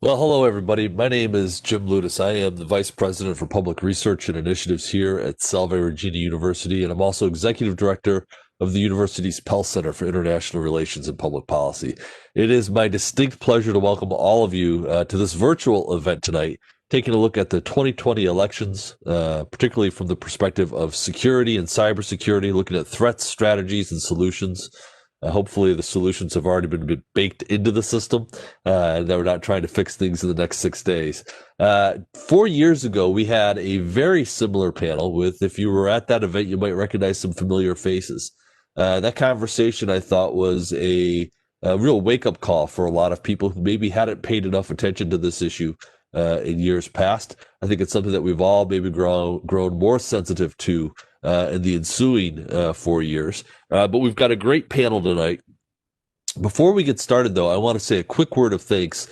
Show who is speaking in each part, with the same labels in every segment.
Speaker 1: Well, hello, everybody. My name is Jim Ludis. I am the Vice President for Public Research and Initiatives here at Salve Regina University, and I'm also Executive Director of the university's Pell Center for International Relations and Public Policy. It is my distinct pleasure to welcome all of you to this virtual event tonight, taking a look at the 2020 elections, particularly from the perspective of security and cybersecurity, looking at threats, strategies, and solutions. Hopefully, the solutions have already been baked into the system, and that we're not trying to fix things in the next 6 days. 4 years ago, we had a very similar panel with, if you were at that event, you might recognize some familiar faces. That conversation, I thought, was a real wake up call for a lot of people who maybe hadn't paid enough attention to this issue in years past. I think it's something that we've all maybe grown more sensitive to in the ensuing 4 years. But we've got a great panel tonight. Before we get started, though, I want to say a quick word of thanks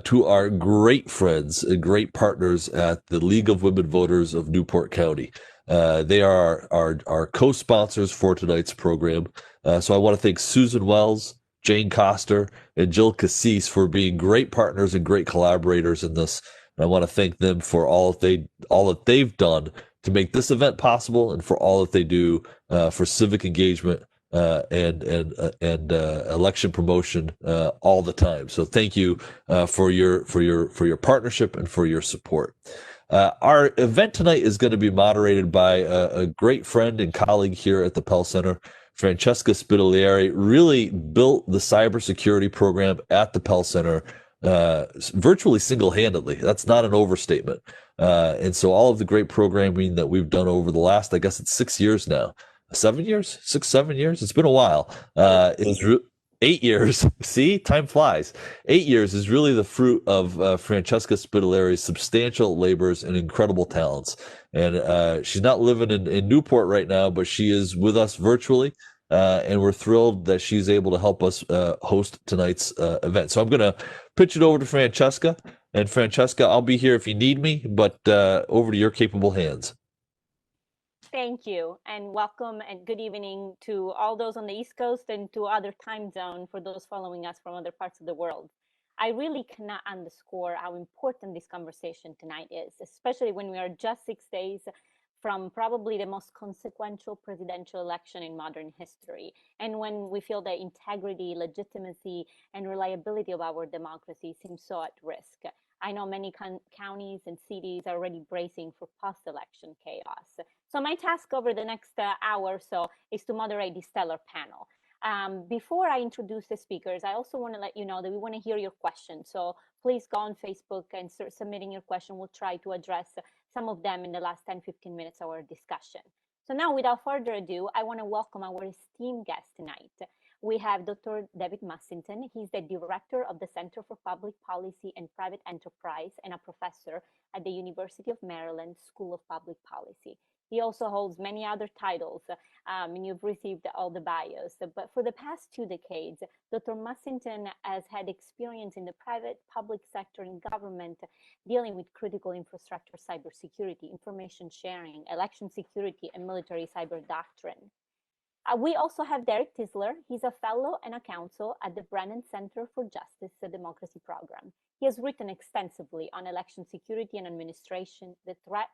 Speaker 1: to our great friends and great partners at the League of Women Voters of Newport County. They are our co-sponsors for tonight's program. So I want to thank Susan Wells, Jane Coster, and Jill Cassis for being great partners and great collaborators in this. And I want to thank them for all that they've done to make this event possible, and for all that they do for civic engagement and election promotion all the time. So thank you for your partnership and for your support. Our event tonight is going to be moderated by a great friend and colleague here at the Pell Center. Francesca Spitaglieri really built the cybersecurity program at the Pell Center virtually single-handedly. That's not an overstatement. And so all of the great programming that we've done over the last, I guess it's 6 years now, 7 years, 6, 7 years. It's been a while. 8 years. See, time flies. 8 years is really the fruit of Francesca Spitaglieri's substantial labors and incredible talents. And she's not living in Newport right now, but she is with us virtually. And we're thrilled that she's able to help us host tonight's event. So I'm going to pitch it over to Francesca. And Francesca, I'll be here if you need me, but over to your capable hands.
Speaker 2: Thank you, and welcome and good evening to all those on the East Coast and to other time zone for those following us from other parts of the world. I really cannot underscore how important this conversation tonight is, especially when we are just 6 days from probably the most consequential presidential election in modern history, and when we feel the integrity, legitimacy, and reliability of our democracy seems so at risk. I know many counties and cities are already bracing for post-election chaos. So my task over the next hour or so is to moderate this stellar panel. Before I introduce the speakers, I also want to let you know that we want to hear your questions. So please go on Facebook and start submitting your question. We'll try to address some of them in the last 10-15 minutes of our discussion. So now, without further ado, I want to welcome our esteemed guest tonight. We have Dr. David Mussington. He's the director of the Center for Public Policy and Private Enterprise and a professor at the University of Maryland School of Public Policy. He also holds many other titles, and you've received all the bios. But for the past 2 decades, Dr. Mussington has had experience in the private, public sector, and government dealing with critical infrastructure, cybersecurity, information sharing, election security, and military cyber doctrine. We also have Derek Tisler. He's a fellow and a counsel at the Brennan Center for Justice Democracy Program. He has written extensively on election security and administration, the threat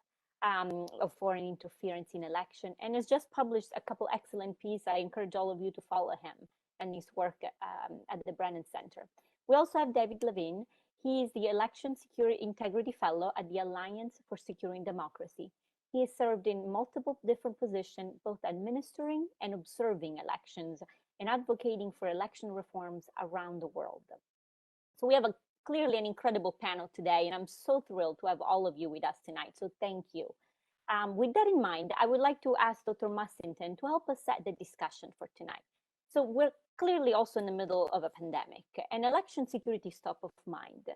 Speaker 2: of foreign interference in election, and has just published a couple excellent pieces. I encourage all of you to follow him and his work at the Brennan Center. We also have David Levine. He is the Election Security Integrity Fellow at the Alliance for Securing Democracy. He has served in multiple different positions, both administering and observing elections and advocating for election reforms around the world. So we have clearly an incredible panel today, and I'm so thrilled to have all of you with us tonight. So thank you. With that in mind, I would like to ask Dr. Mussington to help us set the discussion for tonight. So we're clearly also in the middle of a pandemic, and election security is top of mind.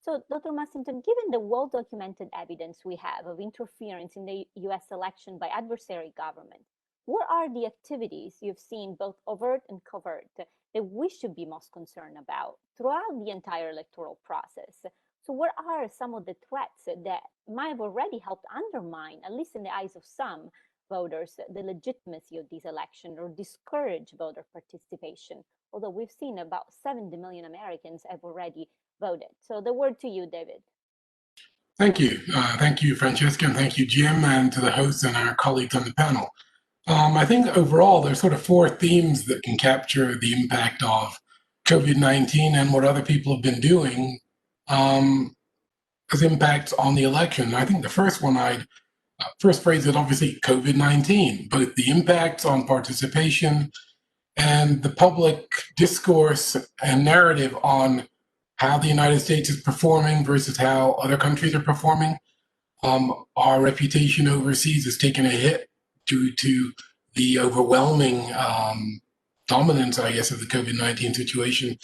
Speaker 2: So, Dr. Mussington, given the well-documented evidence we have of interference in the US election by adversary government, what are the activities you've seen, both overt and covert, that we should be most concerned about throughout the entire electoral process? So what are some of the threats that might have already helped undermine, at least in the eyes of some voters, the legitimacy of this election or discourage voter participation? although we've seen about 70 million Americans have already voted. So the word to you, David.
Speaker 3: Thank you. Thank you, Francesca, and thank you, Jim, and to the hosts and our colleagues on the panel. I think overall there's sort of four themes that can capture the impact of COVID-19 and what other people have been doing as impacts on the election. I think the first one I'd first phrase it obviously COVID-19, both the impacts on participation and the public discourse and narrative on how the United States is performing versus how other countries are performing. Our reputation overseas has taken a hit due to the overwhelming dominance, I guess, of the COVID-19 situation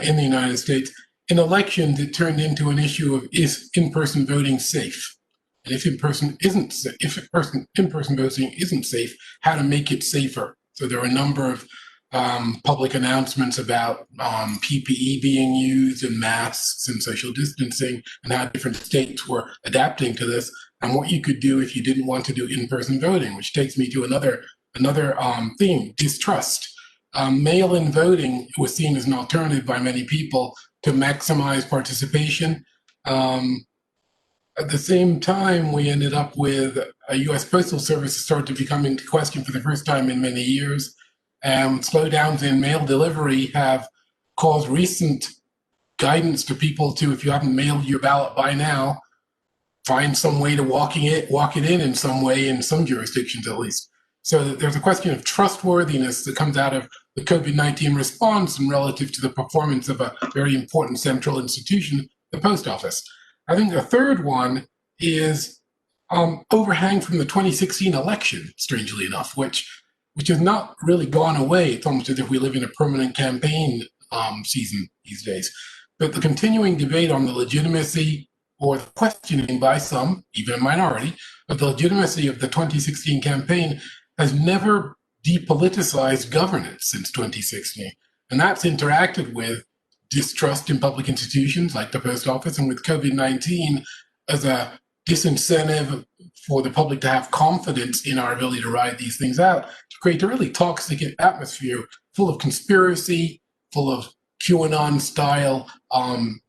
Speaker 3: in the United States. In elections, it turned into an issue of is in-person voting safe? And if in-person voting isn't safe, how to make it safer? So there are a number of public announcements about PPE being used and masks and social distancing and how different states were adapting to this and what you could do if you didn't want to do in-person voting, which takes me to another theme, distrust. Mail-in voting was seen as an alternative by many people to maximize participation. At the same time, we ended up with a U.S. Postal Service that started to become into question for the first time in many years. Slowdowns in mail delivery have caused recent guidance to people to, if you haven't mailed your ballot by now, find some way to walk it in some way, in some jurisdictions at least. So there's a question of trustworthiness that comes out of the COVID-19 response and relative to the performance of a very important central institution, the post office. I think the third one is overhang from the 2016 election, strangely enough, which has not really gone away. It's almost as if we live in a permanent campaign season these days. But the continuing debate on the legitimacy or the questioning by some, even a minority, of the legitimacy of the 2016 campaign has never depoliticized governance since 2016. And that's interacted with distrust in public institutions like the post office and with COVID-19 as a disincentive for the public to have confidence in our ability to ride these things out, to create a really toxic atmosphere full of conspiracy, full of QAnon-style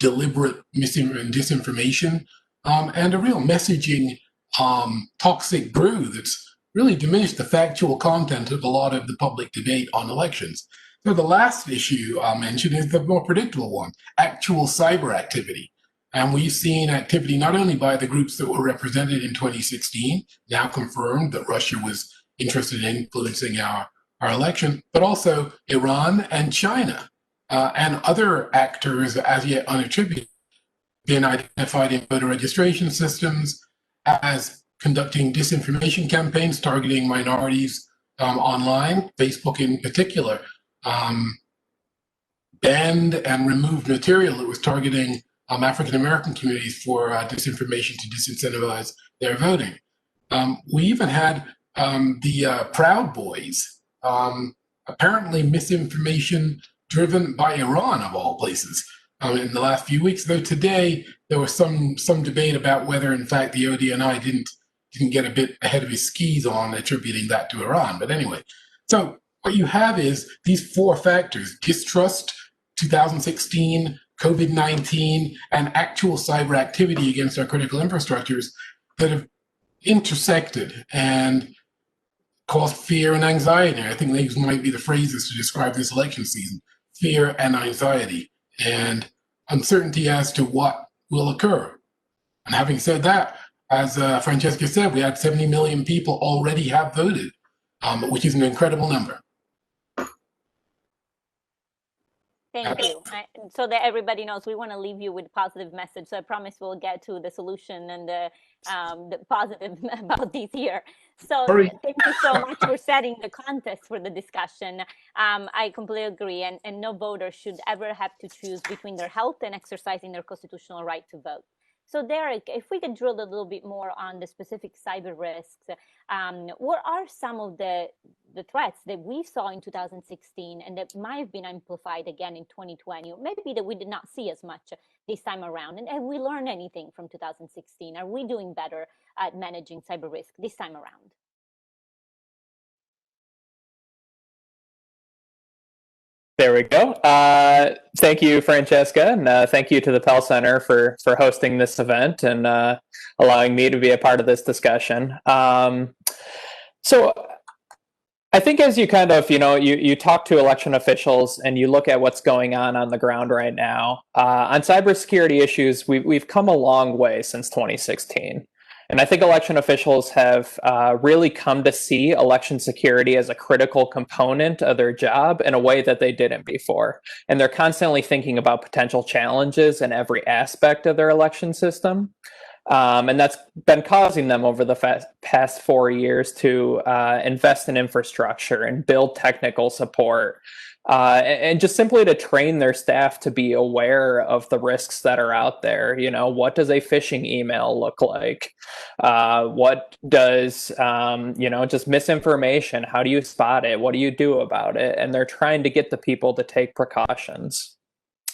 Speaker 3: deliberate disinformation, and a real messaging toxic brew that's really diminished the factual content of a lot of the public debate on elections. So the last issue I'll mention is the more predictable one, actual cyber activity. And we've seen activity not only by the groups that were represented in 2016, now confirmed that Russia was interested in influencing our election, but also Iran and China and other actors as yet unattributed, been identified in voter registration systems as conducting disinformation campaigns targeting minorities online. Facebook in particular banned and removed material that was targeting African American communities for disinformation to disincentivize their voting. We even had the Proud Boys, apparently misinformation driven by Iran of all places in the last few weeks. Though today there was some debate about whether, in fact, the ODNI didn't get a bit ahead of his skis on attributing that to Iran. But anyway, so what you have is these four factors: distrust, 2016, COVID-19, and actual cyber activity against our critical infrastructures that have intersected and caused fear and anxiety. I think these might be the phrases to describe this election season: fear and anxiety, and uncertainty as to what will occur. And having said that, as Francesca said, we had 70 million people already have voted, which is an incredible number.
Speaker 2: Thank you. So that everybody knows, we want to leave you with a positive message. So I promise we'll get to the solution and the positive about this year. So thank you so much for setting the context for the discussion. I completely agree. And no voter should ever have to choose between their health and exercising their constitutional right to vote. So Derek, if we could drill a little bit more on the specific cyber risks, what are some of the threats that we saw in 2016 and that might have been amplified again in 2020, or maybe that we did not see as much this time around? And have we learned anything from 2016? Are we doing better at managing cyber risk this time around?
Speaker 4: There we go. Thank you, Francesca, and thank you to the Pell Center for hosting this event and allowing me to be a part of this discussion. So I think as you kind of, you talk to election officials and you look at what's going on the ground right now, on cybersecurity issues, we've come a long way since 2016. And I think election officials have really come to see election security as a critical component of their job in a way that they didn't before. And they're constantly thinking about potential challenges in every aspect of their election system. And that's been causing them over the past 4 years to invest in infrastructure and build technical support, and just simply to train their staff to be aware of the risks that are out there. What does a phishing email look like? What does, just misinformation? How do you spot it? What do you do about it? And they're trying to get the people to take precautions.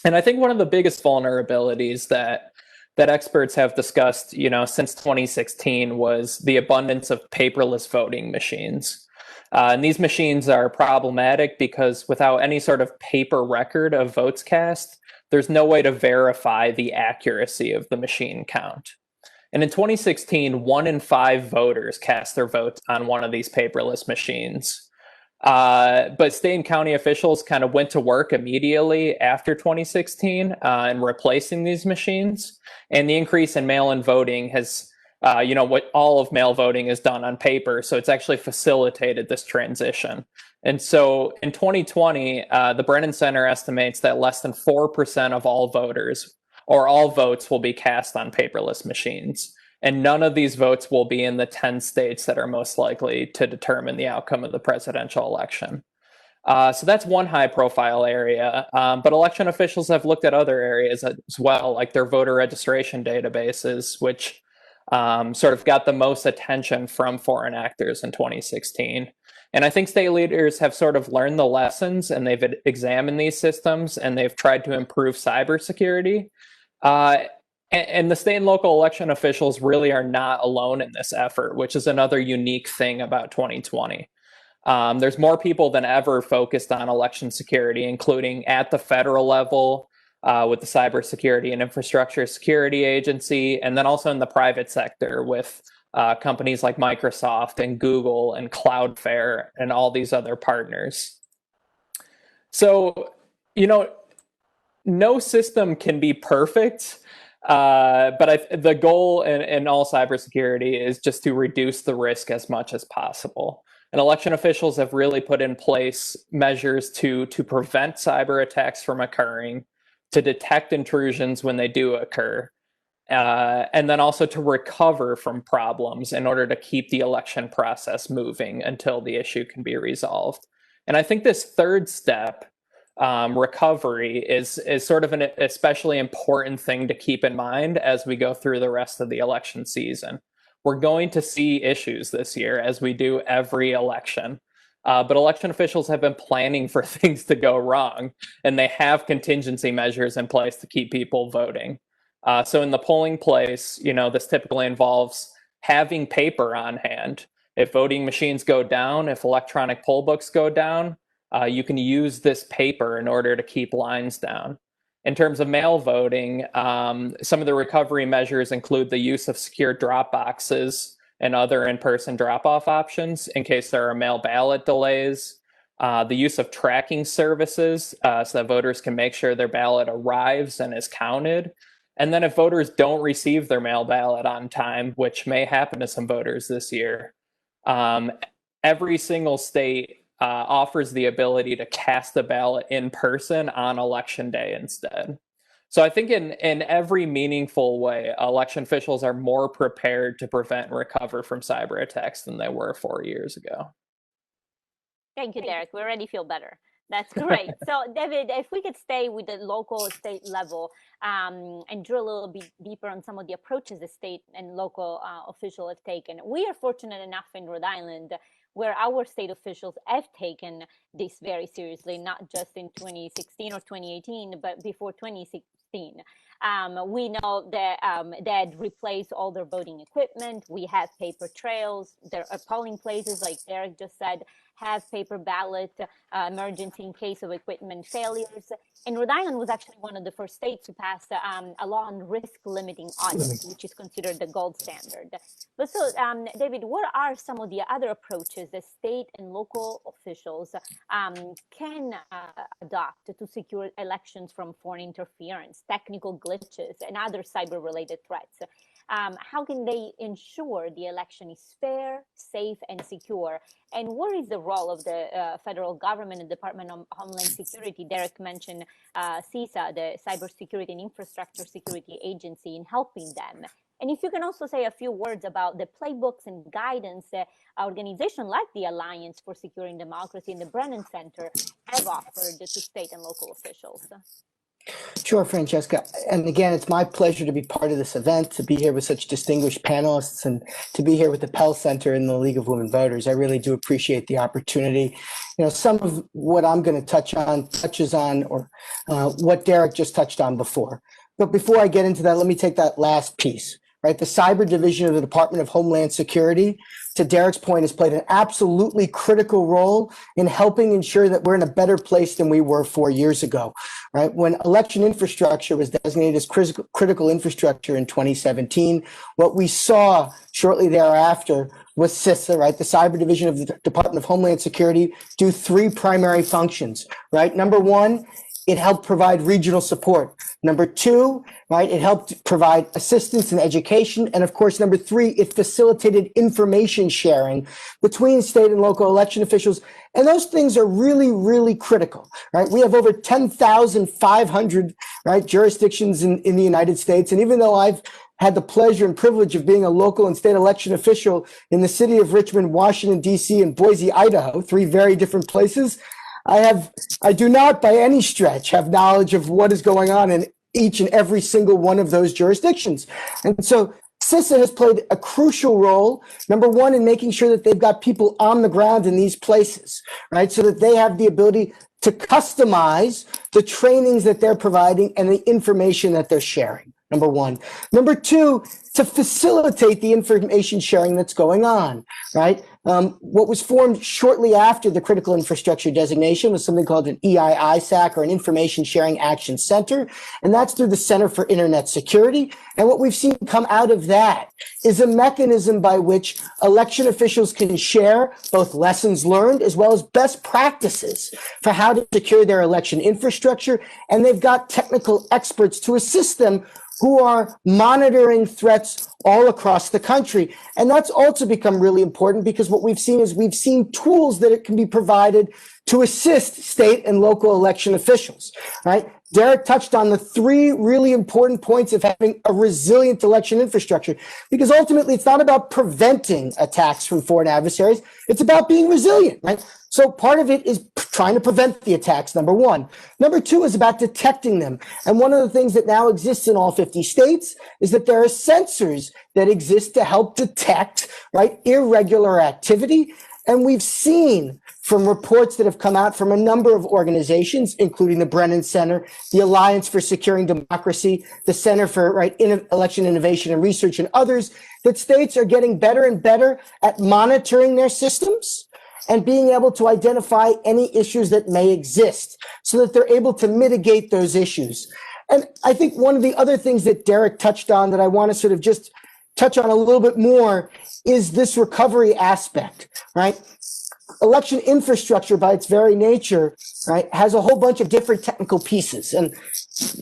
Speaker 4: And I think one of the biggest vulnerabilities that experts have discussed, since 2016 was the abundance of paperless voting machines. And these machines are problematic because without any sort of paper record of votes cast, there's no way to verify the accuracy of the machine count. And in 2016, 1 in 5 voters cast their votes on one of these paperless machines. But state and county officials kind of went to work immediately after 2016 in replacing these machines. And the increase in mail-in voting has, what all of mail voting is done on paper. So it's actually facilitated this transition. And so in 2020, the Brennan Center estimates that less than 4% of all voters or all votes will be cast on paperless machines. And none of these votes will be in the 10 states that are most likely to determine the outcome of the presidential election. So that's one high-profile area. But election officials have looked at other areas as well, like their voter registration databases, which sort of got the most attention from foreign actors in 2016. And I think state leaders have sort of learned the lessons, and they've examined these systems, and they've tried to improve cybersecurity. And the state and local election officials really are not alone in this effort, which is another unique thing about 2020. There's more people than ever focused on election security, including at the federal level with the Cybersecurity and Infrastructure Security Agency, and then also in the private sector with companies like Microsoft and Google and Cloudflare and all these other partners. So, no system can be perfect. But the goal in all cybersecurity is just to reduce the risk as much as possible. And election officials have really put in place measures to prevent cyber attacks from occurring, to detect intrusions when they do occur, and then also to recover from problems in order to keep the election process moving until the issue can be resolved. And I think this third step, recovery, is sort of an especially important thing to keep in mind as we go through the rest of the election season. We're going to see issues this year, as we do every election. But election officials have been planning for things to go wrong, and they have contingency measures in place to keep people voting. So in the polling place, this typically involves having paper on hand. If voting machines go down, if electronic poll books go down, you can use this paper in order to keep lines down. In terms of mail voting, some of the recovery measures include the use of secure drop boxes and other in-person drop-off options in case there are mail ballot delays, the use of tracking services so that voters can make sure their ballot arrives and is counted. And then if voters don't receive their mail ballot on time, which may happen to some voters this year, every single state offers the ability to cast a ballot in person on election day instead. So I think in every meaningful way, election officials are more prepared to prevent and recover from cyber attacks than they were 4 years ago.
Speaker 2: Thank you, Derek. We already feel better. That's great. So, David, if we could stay with the local state level and drill a little bit deeper on some of the approaches the state and local officials have taken. We are fortunate enough in Rhode Island where our state officials have taken this very seriously, not just in 2016 or 2018, but before 2016. We know that they had replaced all their voting equipment. We have paper trails. There are polling places, like Derek just said, have paper ballot emergency in case of equipment failures. And Rhode Island was actually one of the first states to pass a law on risk limiting audits, which is considered the gold standard. But so, David, what are some of the other approaches that state and local officials can adopt to secure elections from foreign interference, technical glitches, and other cyber-related threats? How can they ensure the election is fair, safe, and secure? And what is the role of the federal government and Department of Homeland Security? Derek mentioned CISA, the Cybersecurity and Infrastructure Security Agency, in helping them. And if you can also say a few words about the playbooks and guidance that organizations like the Alliance for Securing Democracy and the Brennan Center have offered to state and local officials.
Speaker 5: Sure, Francesca. And again, it's my pleasure to be part of this event, to be here with such distinguished panelists, and to be here with the Pell Center and the League of Women Voters. I really do appreciate the opportunity. You know, some of what I'm going to touches on what Derek just touched on before. But before I get into that, let me take that last piece, right? The cyber division of the Department of Homeland Security, to Derek's point, has played an absolutely critical role in helping ensure that we're in a better place than we were 4 years ago, right? When election infrastructure was designated as critical infrastructure in 2017, what we saw shortly thereafter was CISA, right? The cyber division of the Department of Homeland Security do three primary functions, right? Number one, it helped provide regional support. Number two, right, it helped provide assistance and education. And of course, number three, it facilitated information sharing between state and local election officials. And those things are really, really critical, right? We have over 10,500, right, jurisdictions in the United States. And even though I've had the pleasure and privilege of being a local and state election official in the city of Richmond, Washington, D.C., and Boise, Idaho, three very different places, I do not by any stretch have knowledge of what is going on in each and every single one of those jurisdictions. And so CISA has played a crucial role, number one, in making sure that they've got people on the ground in these places, right? So that they have the ability to customize the trainings that they're providing and the information that they're sharing, number one. Number two, to facilitate the information sharing that's going on, right? What was formed shortly after the critical infrastructure designation was something called an EI-ISAC, or an Information Sharing Action Center, and that's through the Center for Internet Security. And what we've seen come out of that is a mechanism by which election officials can share both lessons learned as well as best practices for how to secure their election infrastructure, and they've got technical experts to assist them who are monitoring threats all across the country. And that's also become really important, because what we've seen tools that it can be provided to assist state and local election officials, right? Derek touched on the three really important points of having a resilient election infrastructure, because ultimately it's not about preventing attacks from foreign adversaries. It's about being resilient, right? So part of it is trying to prevent the attacks, number one. Number two is about detecting them. And one of the things that now exists in all 50 states is that there are sensors that exist to help detect, right, irregular activity. And we've seen from reports that have come out from a number of organizations, including the Brennan Center, the Alliance for Securing Democracy, the Center for Election Innovation and Research, and others, that states are getting better and better at monitoring their systems and being able to identify any issues that may exist so that they're able to mitigate those issues. And I think one of the other things that Derek touched on that I want to sort of just touch on a little bit more is this recovery aspect, right? Election infrastructure, by its very nature, right, has a whole bunch of different technical pieces. And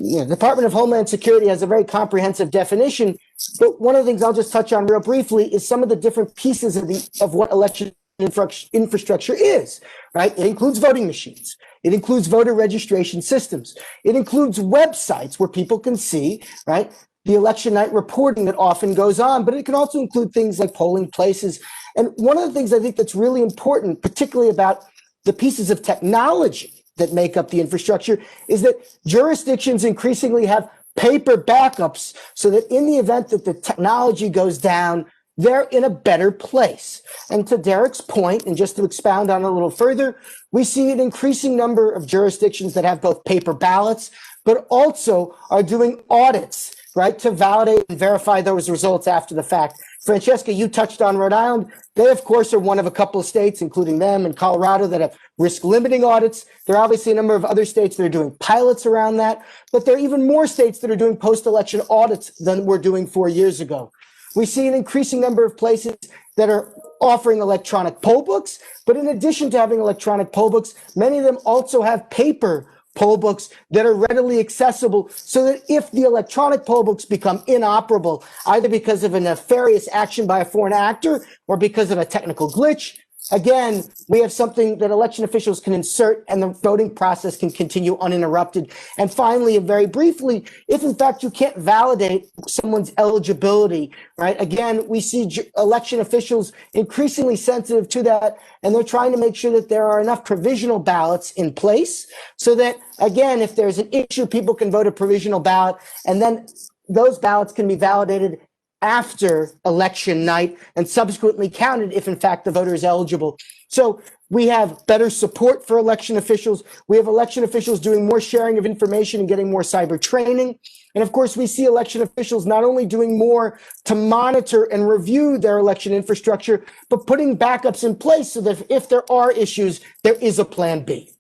Speaker 5: the Department of Homeland Security has a very comprehensive definition. But one of the things I'll just touch on real briefly is some of the different pieces of what election infrastructure is, right? It includes voting machines. It includes voter registration systems. It includes websites where people can see, right, the election night reporting that often goes on, but it can also include things like polling places. And one of the things I think that's really important, particularly about the pieces of technology that make up the infrastructure, is that jurisdictions increasingly have paper backups so that in the event that the technology goes down, they're in a better place. And to Derek's point, and just to expound on it a little further, we see an increasing number of jurisdictions that have both paper ballots, but also are doing audits right, to validate and verify those results after the fact. Francesca, you touched on Rhode Island. They, of course, are one of a couple of states, including them and Colorado, that have risk limiting audits. There are obviously a number of other states that are doing pilots around that, but there are even more states that are doing post-election audits than were doing 4 years ago. We see an increasing number of places that are offering electronic poll books, but in addition to having electronic poll books, many of them also have paper poll books that are readily accessible, so that if the electronic poll books become inoperable, either because of a nefarious action by a foreign actor or because of a technical glitch, again, we have something that election officials can insert and the voting process can continue uninterrupted. And finally, and very briefly, if in fact you can't validate someone's eligibility, right? Again, we see election officials increasingly sensitive to that, and they're trying to make sure that there are enough provisional ballots in place so that, again, if there's an issue, people can vote a provisional ballot, and then those ballots can be validated after election night and subsequently counted if in fact the voter is eligible. So we have better support for election officials. We have election officials doing more sharing of information and getting more cyber training. And of course, we see election officials not only doing more to monitor and review their election infrastructure, but putting backups in place so that if there are issues, there is a plan B.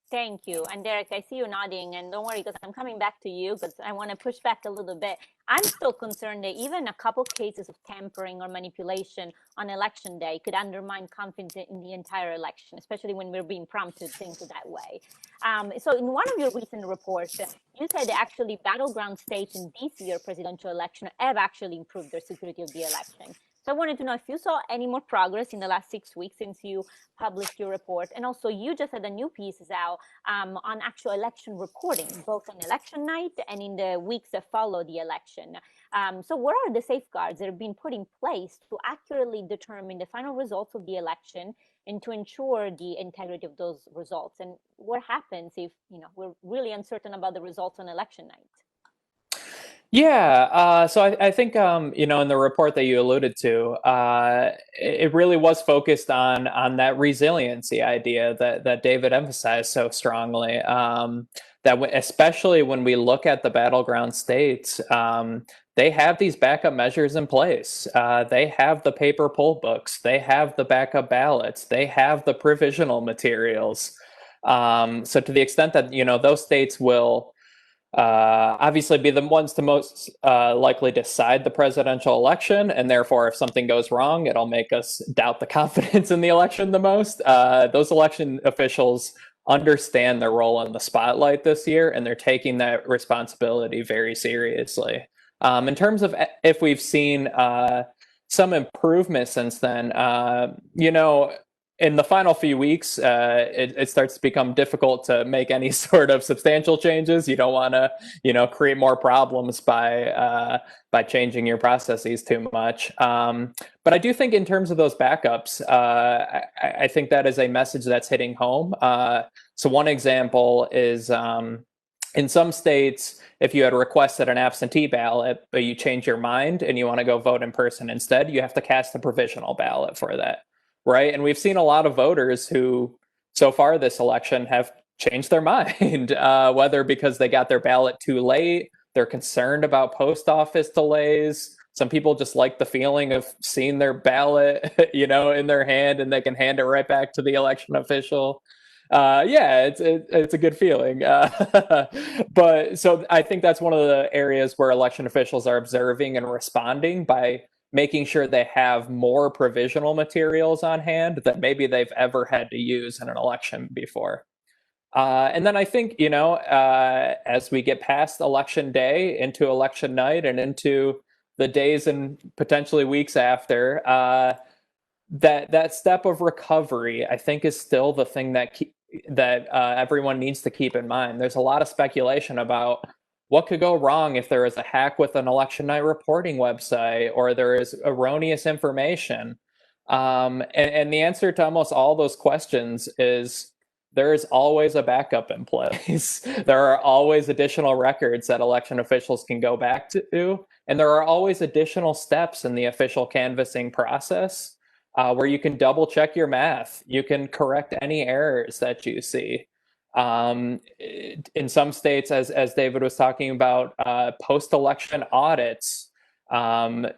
Speaker 2: Thank you. And Derek, I see you nodding, and don't worry, because I'm coming back to you, because I want to push back a little bit. I'm still concerned that even a couple cases of tampering or manipulation on election day could undermine confidence in the entire election, especially when we're being prompted to think that way. So in one of your recent reports, you said actually battleground states in this year's presidential election have actually improved their security of the election. So I wanted to know if you saw any more progress in the last 6 weeks since you published your report. And also you just had a new piece out on actual election reporting, both on election night and in the weeks that follow the election. So what are the safeguards that have been put in place to accurately determine the final results of the election and to ensure the integrity of those results? And what happens if we're really uncertain about the results on election night?
Speaker 4: Yeah, so I think in the report that you alluded to, it really was focused on that resiliency idea that David emphasized so strongly. That especially when we look at the battleground states, they have these backup measures in place. They have the paper poll books, they have the backup ballots, they have the provisional materials. So to the extent that those states will obviously be the ones to most likely decide the presidential election, and therefore if something goes wrong, it'll make us doubt the confidence in the election the most. Those election officials understand their role in the spotlight this year, and they're taking that responsibility very seriously. In terms of if we've seen some improvement since then, in the final few weeks, it starts to become difficult to make any sort of substantial changes. You don't want to, create more problems by changing your processes too much. But I do think in terms of those backups, I think that is a message that's hitting home. So one example is in some states, if you had requested an absentee ballot, but you change your mind and you want to go vote in person instead, you have to cast a provisional ballot for that. Right. And we've seen a lot of voters who so far this election have changed their mind, whether because they got their ballot too late, they're concerned about post office delays. Some people just like the feeling of seeing their ballot, in their hand, and they can hand it right back to the election official. It's a good feeling. But so I think that's one of the areas where election officials are observing and responding by making sure they have more provisional materials on hand that maybe they've ever had to use in an election before. And then I think, as we get past election day into election night and into the days and potentially weeks after, that step of recovery, I think, is still the thing that everyone needs to keep in mind. There's a lot of speculation about what could go wrong if there is a hack with an election night reporting website or there is erroneous information. And the answer to almost all those questions is there is always a backup in place. There are always additional records that election officials can go back to. And there are always additional steps in the official canvassing process where you can double check your math. You can correct any errors that you see. In some states, as David was talking about, post-election audits, the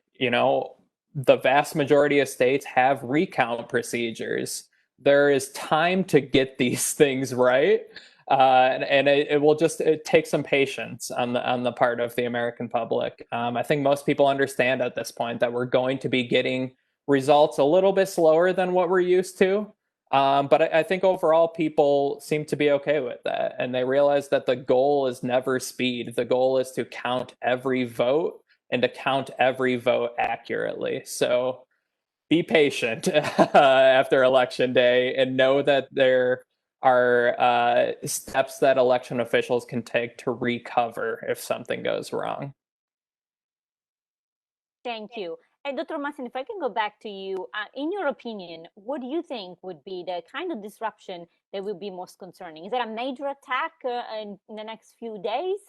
Speaker 4: vast majority of states have recount procedures. There is time to get these things right. And it will just take some patience on the part of the American public. I think most people understand at this point that we're going to be getting results a little bit slower than what we're used to. But I think overall people seem to be okay with that. And they realize that the goal is never speed. The goal is to count every vote and to count every vote accurately. So be patient after Election Day and know that there are steps that election officials can take to recover if something goes wrong.
Speaker 2: Thank you. And Dr. Massin, if I can go back to you, in your opinion, what do you think would be the kind of disruption that would be most concerning? Is that a major attack in the next few days?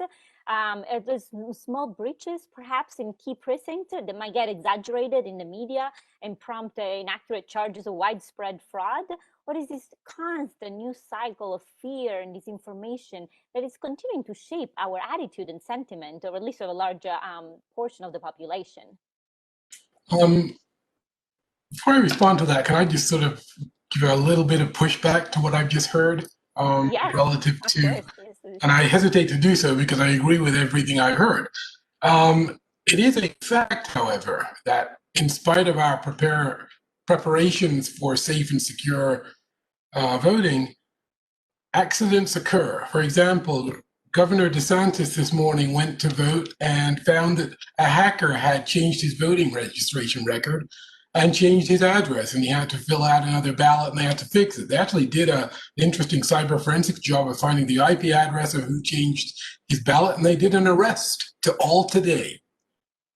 Speaker 2: Are there small breaches, perhaps, in key precincts that might get exaggerated in the media and prompt inaccurate charges of widespread fraud? Or is this constant news cycle of fear and disinformation that is continuing to shape our attitude and sentiment, or at least of a larger portion of the population?
Speaker 3: Before I respond to that, can I just sort of give a little bit of pushback to what I've just heard
Speaker 2: Yes,
Speaker 3: relative to,
Speaker 2: yes.
Speaker 3: and I hesitate to do so because I agree with everything I heard. It is a fact, however, that in spite of our preparations for safe and secure voting, accidents occur. For example, Governor DeSantis this morning went to vote and found that a hacker had changed his voting registration record and changed his address, and he had to fill out another ballot and they had to fix it. They actually did an interesting cyber forensics job of finding the IP address of who changed his ballot, and they did an arrest all today.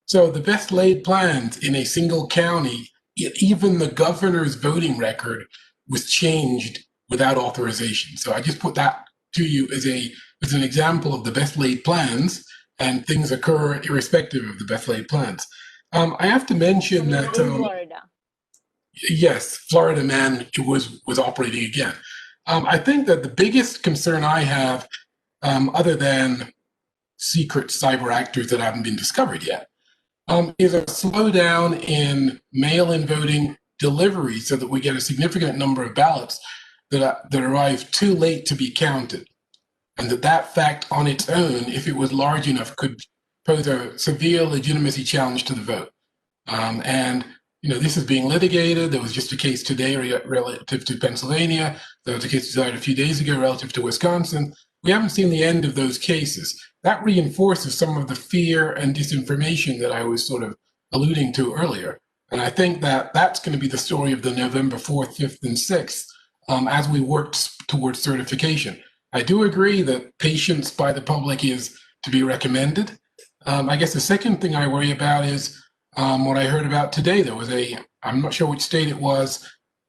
Speaker 3: So the best laid plans in a single county, even the governor's voting record was changed without authorization. So I just put that to you as an example of the best laid plans, and things occur irrespective of the best laid plans. I have to mention that
Speaker 2: Florida.
Speaker 3: Yes, Florida man was operating again. I think that the biggest concern I have, other than secret cyber actors that haven't been discovered yet, is a slowdown in mail-in voting delivery, so that we get a significant number of ballots that arrive too late to be counted. And that fact on its own, if it was large enough, could pose a severe legitimacy challenge to the vote. And this is being litigated. There was just a case today relative to Pennsylvania. There was a case decided a few days ago relative to Wisconsin. We haven't seen the end of those cases. That reinforces some of the fear and disinformation that I was sort of alluding to earlier. And I think that that's going to be the story of the November 4th, 5th, and 6th as we work towards certification. I do agree that patience by the public is to be recommended. I guess the second thing I worry about is what I heard about today. There was I'm not sure which state it was,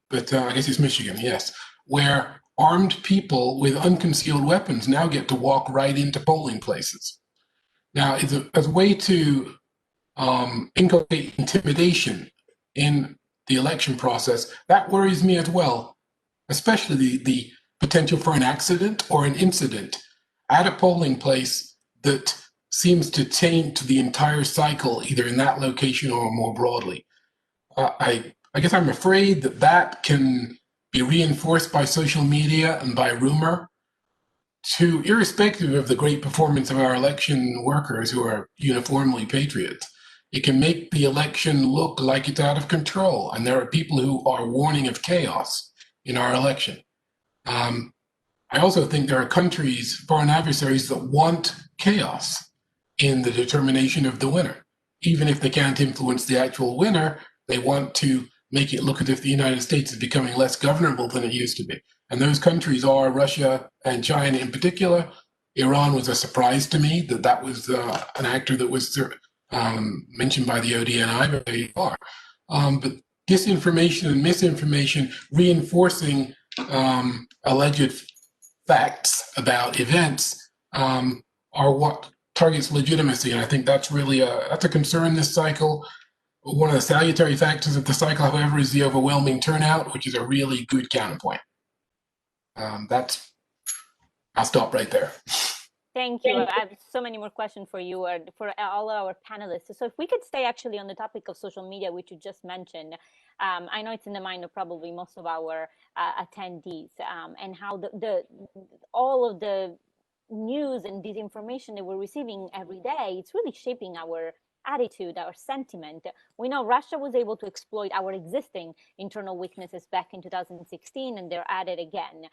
Speaker 3: but I guess it's Michigan, yes, where armed people with unconcealed weapons now get to walk right into polling places. Now, as a way to inculcate intimidation in the election process, that worries me as well, especially the potential for an accident or an incident at a polling place that seems to taint the entire cycle, either in that location or more broadly. I guess I'm afraid that can be reinforced by social media and by rumor, irrespective of the great performance of our election workers who are uniformly patriots. It can make the election look like it's out of control, and there are people who are warning of chaos in our election. I also think there are countries, foreign adversaries, that want chaos in the determination of the winner. Even if they can't influence the actual winner, they want to make it look as if the United States is becoming less governable than it used to be. And those countries are Russia and China in particular. Iran was a surprise to me that was an actor that was mentioned by the ODNI, but they are. But disinformation and misinformation reinforcing alleged facts about events are what targets legitimacy. And I think that's really that's a concern this cycle. One of the salutary factors of the cycle, however, is the overwhelming turnout, which is a really good counterpoint. That's I'll stop right there.
Speaker 2: Thank you. I have so many more questions for you or for all our panelists. So if we could stay actually on the topic of social media, which you just mentioned, I know it's in the mind of probably most of our attendees, and how all of the news and disinformation that we're receiving every day, it's really shaping our attitude, our sentiment. We know Russia was able to exploit our existing internal weaknesses back in 2016, and they're at it again.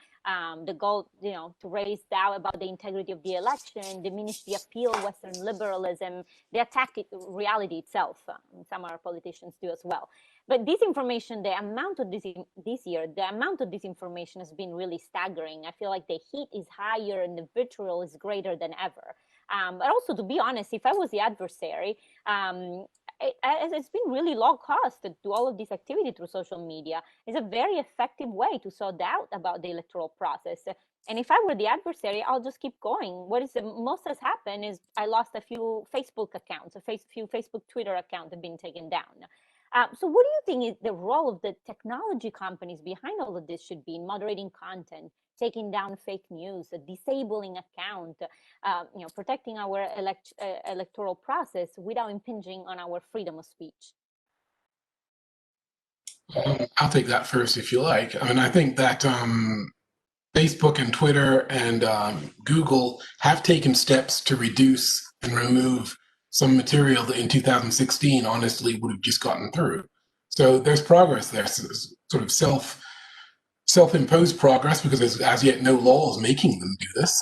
Speaker 2: The goal, to raise doubt about the integrity of the election, diminish the appeal of Western liberalism. They attack reality itself. Some of our politicians do as well. But disinformation, the amount of this year, the amount of disinformation has been really staggering. I feel like the heat is higher and the vitriol is greater than ever. But also, to be honest, if I was the adversary, it's been really low cost to do all of this activity through social media. It's a very effective way to sow doubt about the electoral process. And if I were the adversary, I'll just keep going. What is the most has happened is I lost a few Facebook accounts, few Facebook, Twitter accounts have been taken down. So what do you think is the role of the technology companies behind all of this should be in moderating content, taking down fake news, disabling account, protecting our electoral process without impinging on our freedom of speech?
Speaker 3: I'll take that first if you like. I mean, I think that Facebook and Twitter and Google have taken steps to reduce and remove some material that in 2016 honestly would have just gotten through. So there's progress there, sort of self-imposed progress, because there's as yet no laws making them do this.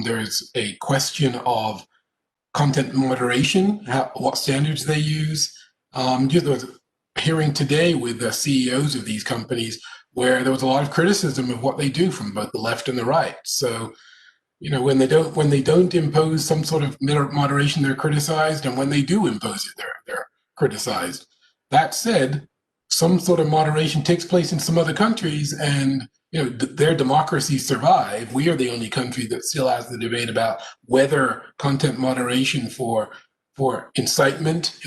Speaker 3: There's a question of content moderation, what standards they use. There was a hearing today with the CEOs of these companies where there was a lot of criticism of what they do from both the left and the right. So, when they don't impose some sort of moderation, they're criticized, and when they do impose it, they're criticized. That said, some sort of moderation takes place in some other countries, and their democracies survive. We are the only country that still has the debate about whether content moderation for incitement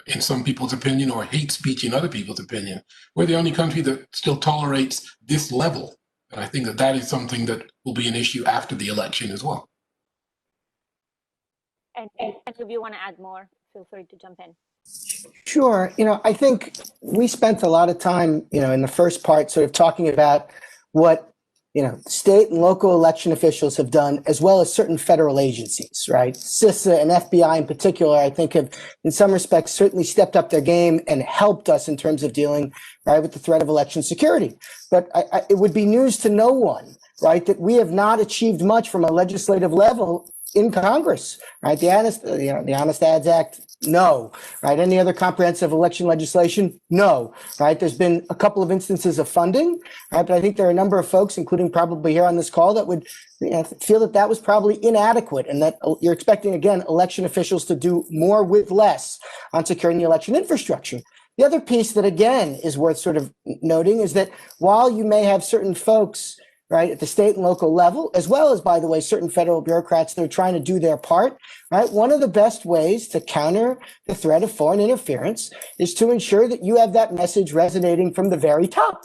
Speaker 3: in some people's opinion, or hate speech in other people's opinion. We're the only country that still tolerates this level. And I think that is something that will be an issue after the election as well.
Speaker 2: And if you want to add more, feel free to jump in.
Speaker 5: Sure. I think we spent a lot of time, in the first part sort of talking about what, state and local election officials have done, as well as certain federal agencies, right? CISA and FBI in particular, I think have, in some respects, certainly stepped up their game and helped us in terms of dealing, right, with the threat of election security. But it would be news to no one, right, that we have not achieved much from a legislative level in Congress, right? The Honest Ads Act, no, right? Any other comprehensive election legislation? No, right? There's been a couple of instances of funding, right? But I think there are a number of folks, including probably here on this call, that would feel that was probably inadequate, and that you're expecting, again, election officials to do more with less on securing the election infrastructure. The other piece that, again, is worth sort of noting is that while you may have certain folks, right, at the state and local level, as well as, by the way, certain federal bureaucrats that are trying to do their part, right? One of the best ways to counter the threat of foreign interference is to ensure that you have that message resonating from the very top.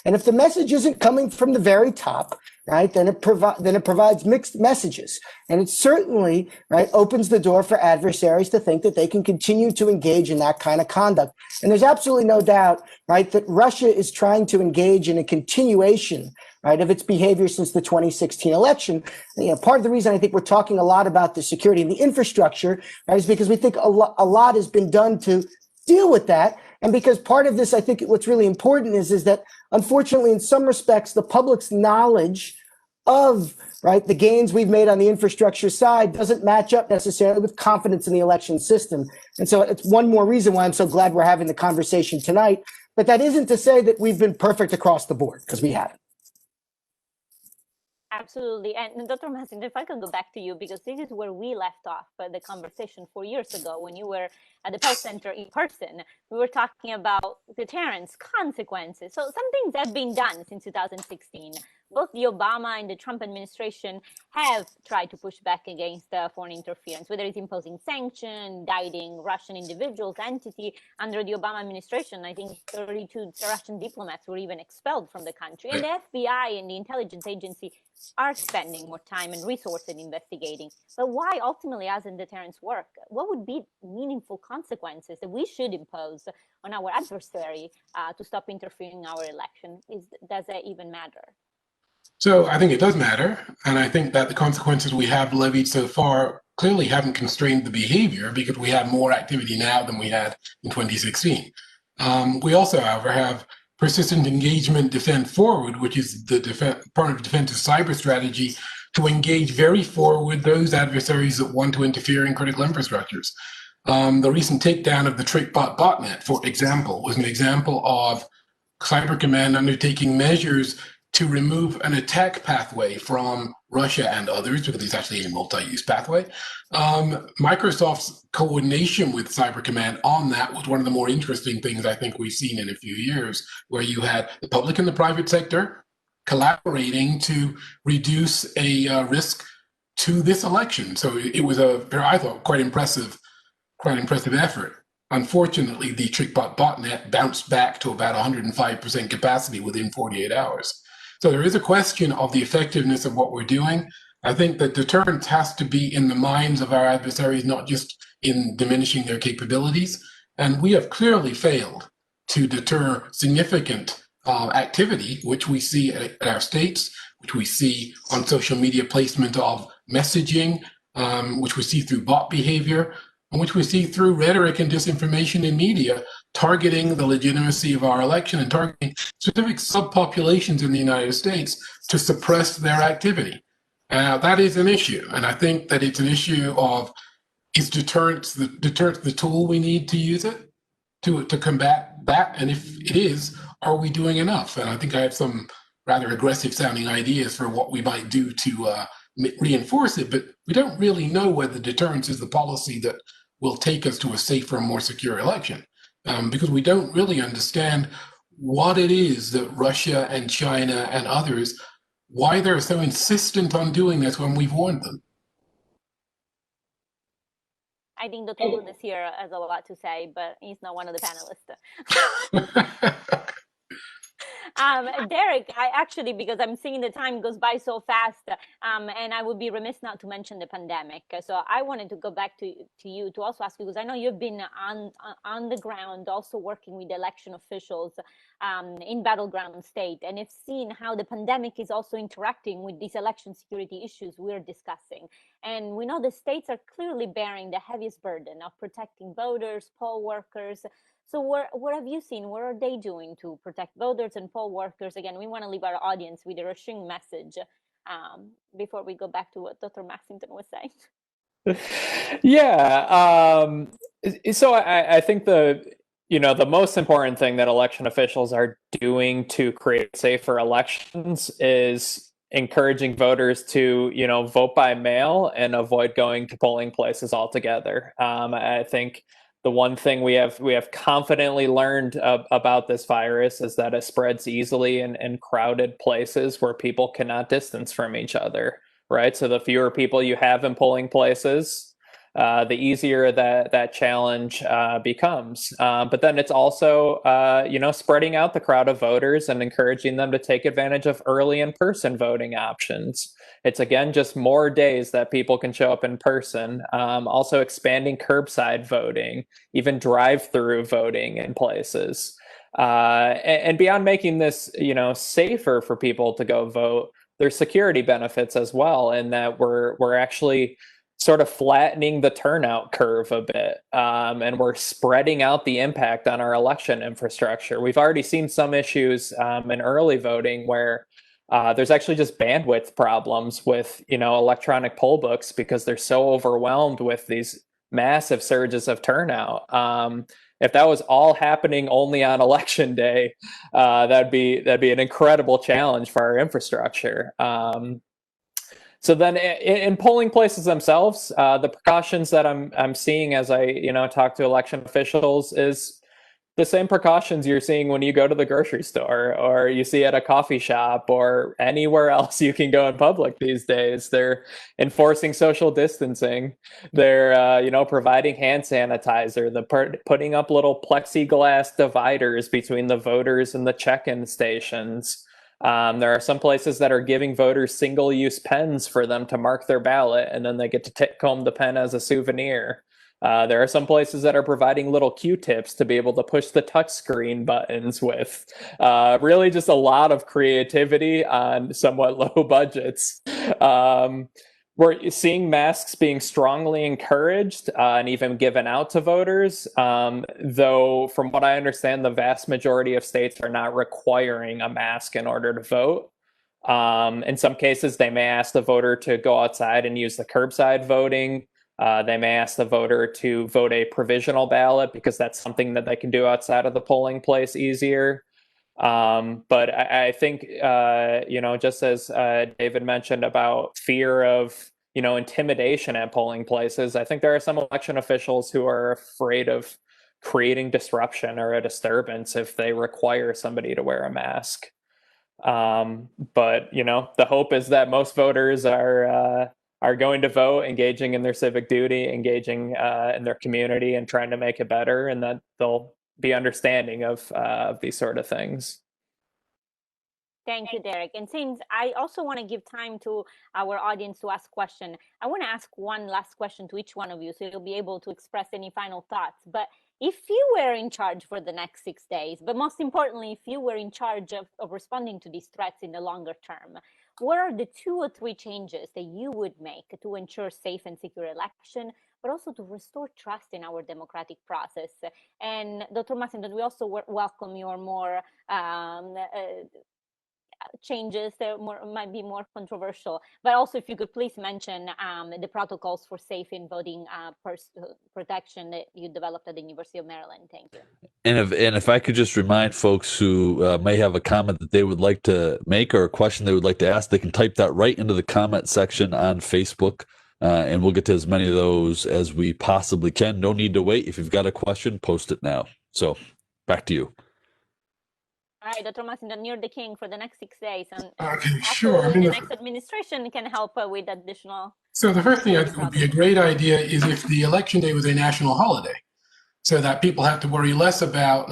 Speaker 5: And if the message isn't coming from the very top, right, then it provides mixed messages. And it certainly, right, opens the door for adversaries to think that they can continue to engage in that kind of conduct. And there's absolutely no doubt, right, that Russia is trying to engage in a continuation, right, of its behavior since the 2016 election. Part of the reason I think we're talking a lot about the security and the infrastructure, right, is because we think a lot has been done to deal with that. And because part of this, I think what's really important is that, unfortunately, in some respects, the public's knowledge of, right, the gains we've made on the infrastructure side doesn't match up necessarily with confidence in the election system. And so it's one more reason why I'm so glad we're having the conversation tonight. But that isn't to say that we've been perfect across the board, because we haven't.
Speaker 2: Absolutely. And Dr. Massin, if I could go back to you, because this is where we left off the conversation 4 years ago when you were at the Pell Center in person. We were talking about deterrence, consequences. So some things have been done since 2016. Both the Obama and the Trump administration have tried to push back against foreign interference, whether it's imposing sanctions, indicting Russian individuals, entity. Under the Obama administration, I think 32 Russian diplomats were even expelled from the country. And the FBI and the intelligence agency are spending more time and resources in investigating. But why ultimately hasn't deterrence work? What would be meaningful consequences that we should impose on our adversary to stop interfering in our election? Does that even matter?
Speaker 3: So I think it does matter. And I think that the consequences we have levied so far clearly haven't constrained the behavior because we have more activity now than we had in 2016. We also, however, have persistent engagement defend forward, which is the part of defensive cyber strategy to engage very forward those adversaries that want to interfere in critical infrastructures. The recent takedown of the TrickBot botnet, for example, was an example of Cyber Command undertaking measures to remove an attack pathway from Russia and others, because it's actually a multi-use pathway. Microsoft's coordination with Cyber Command on that was one of the more interesting things I think we've seen in a few years, where you had the public and the private sector collaborating to reduce a risk to this election. So it was I thought, quite impressive effort. Unfortunately, the TrickBot botnet bounced back to about 105% capacity within 48 hours. So there is a question of the effectiveness of what we're doing. I think that deterrence has to be in the minds of our adversaries, not just in diminishing their capabilities. And we have clearly failed to deter significant activity, which we see at our states, which we see on social media placement of messaging, which we see through bot behavior, and which we see through rhetoric and disinformation in media, targeting the legitimacy of our election and targeting specific subpopulations in the United States to suppress their activity. That is an issue. And I think that it's an issue of, is deterrence the tool we need to use it to combat that? And if it is, are we doing enough? And I think I have some rather aggressive sounding ideas for what we might do to reinforce it, but we don't really know whether deterrence is the policy that will take us to a safer and more secure election, because we don't really understand what it is that Russia and China and others, why they're so insistent on doing this when we've warned them.
Speaker 2: I think Dr. Wood is here has a lot to say, but he's not one of the panelists. Derek, I actually, because I'm seeing the time goes by so fast, and I would be remiss not to mention the pandemic. So I wanted to go back to you to also ask you, because I know you've been on the ground, also working with election officials in battleground state, and have seen how the pandemic is also interacting with these election security issues we're discussing. And we know the states are clearly bearing the heaviest burden of protecting voters, poll workers. So what have you seen? What are they doing to protect voters and poll workers? Again, we want to leave our audience with a reassuring message before we go back to what Dr. Maxington was saying.
Speaker 4: Yeah. So I think the most important thing that election officials are doing to create safer elections is encouraging voters to, vote by mail and avoid going to polling places altogether. I think the one thing we have confidently learned about this virus is that it spreads easily in crowded places where people cannot distance from each other, right? So the fewer people you have in polling places, the easier that challenge becomes. But then it's also, spreading out the crowd of voters and encouraging them to take advantage of early in-person voting options. It's, again, just more days that people can show up in person. Also expanding curbside voting, even drive-through voting in places. And beyond making this, safer for people to go vote, there's security benefits as well, in that we're actually sort of flattening the turnout curve a bit, and we're spreading out the impact on our election infrastructure. We've already seen some issues in early voting where there's actually just bandwidth problems with, electronic poll books because they're so overwhelmed with these massive surges of turnout. If that was all happening only on election day, that'd be an incredible challenge for our infrastructure. So then in polling places themselves, the precautions that I'm seeing as I, talk to election officials is the same precautions you're seeing when you go to the grocery store or you see at a coffee shop or anywhere else you can go in public these days. They're enforcing social distancing. They're, providing hand sanitizer, putting up little plexiglass dividers between the voters and the check-in stations. There are some places that are giving voters single-use pens for them to mark their ballot, and then they get to take home the pen as a souvenir. There are some places that are providing little Q-tips to be able to push the touchscreen buttons with. Really just a lot of creativity on somewhat low budgets. We're seeing masks being strongly encouraged and even given out to voters, though from what I understand, the vast majority of states are not requiring a mask in order to vote. In some cases, they may ask the voter to go outside and use the curbside voting. They may ask the voter to vote a provisional ballot because that's something that they can do outside of the polling place easier. But I think, just as David mentioned about fear of, intimidation at polling places, I think there are some election officials who are afraid of creating disruption or a disturbance if they require somebody to wear a mask. But, the hope is that most voters are going to vote, engaging in their civic duty, engaging in their community and trying to make it better, and that they'll be understanding of these sort of things.
Speaker 2: Thank you, Derek. And since I also want to give time to our audience to ask questions, I want to ask one last question to each one of you so you'll be able to express any final thoughts. But if you were in charge for the next 6 days, but most importantly, if you were in charge of responding to these threats in the longer term, what are the 2 or 3 changes that you would make to ensure safe and secure election, but also to restore trust in our democratic process? And Dr. Massington, we also welcome your more changes that might be more controversial, but also if you could please mention the protocols for safe in voting protection that you developed at the University of Maryland. Thank you.
Speaker 1: And if I could just remind folks who may have a comment that they would like to make or a question they would like to ask, they can type that right into the comment section on Facebook, and we'll get to as many of those as we possibly can. No need to wait. If you've got a question, post it now. So back to you.
Speaker 2: All right, Dr. Massington, you're the king for the next 6 days. And
Speaker 3: okay, sure.
Speaker 2: The next administration can help with additional.
Speaker 3: So the first thing I think would be a great idea is if the election day was a national holiday, so that people have to worry less about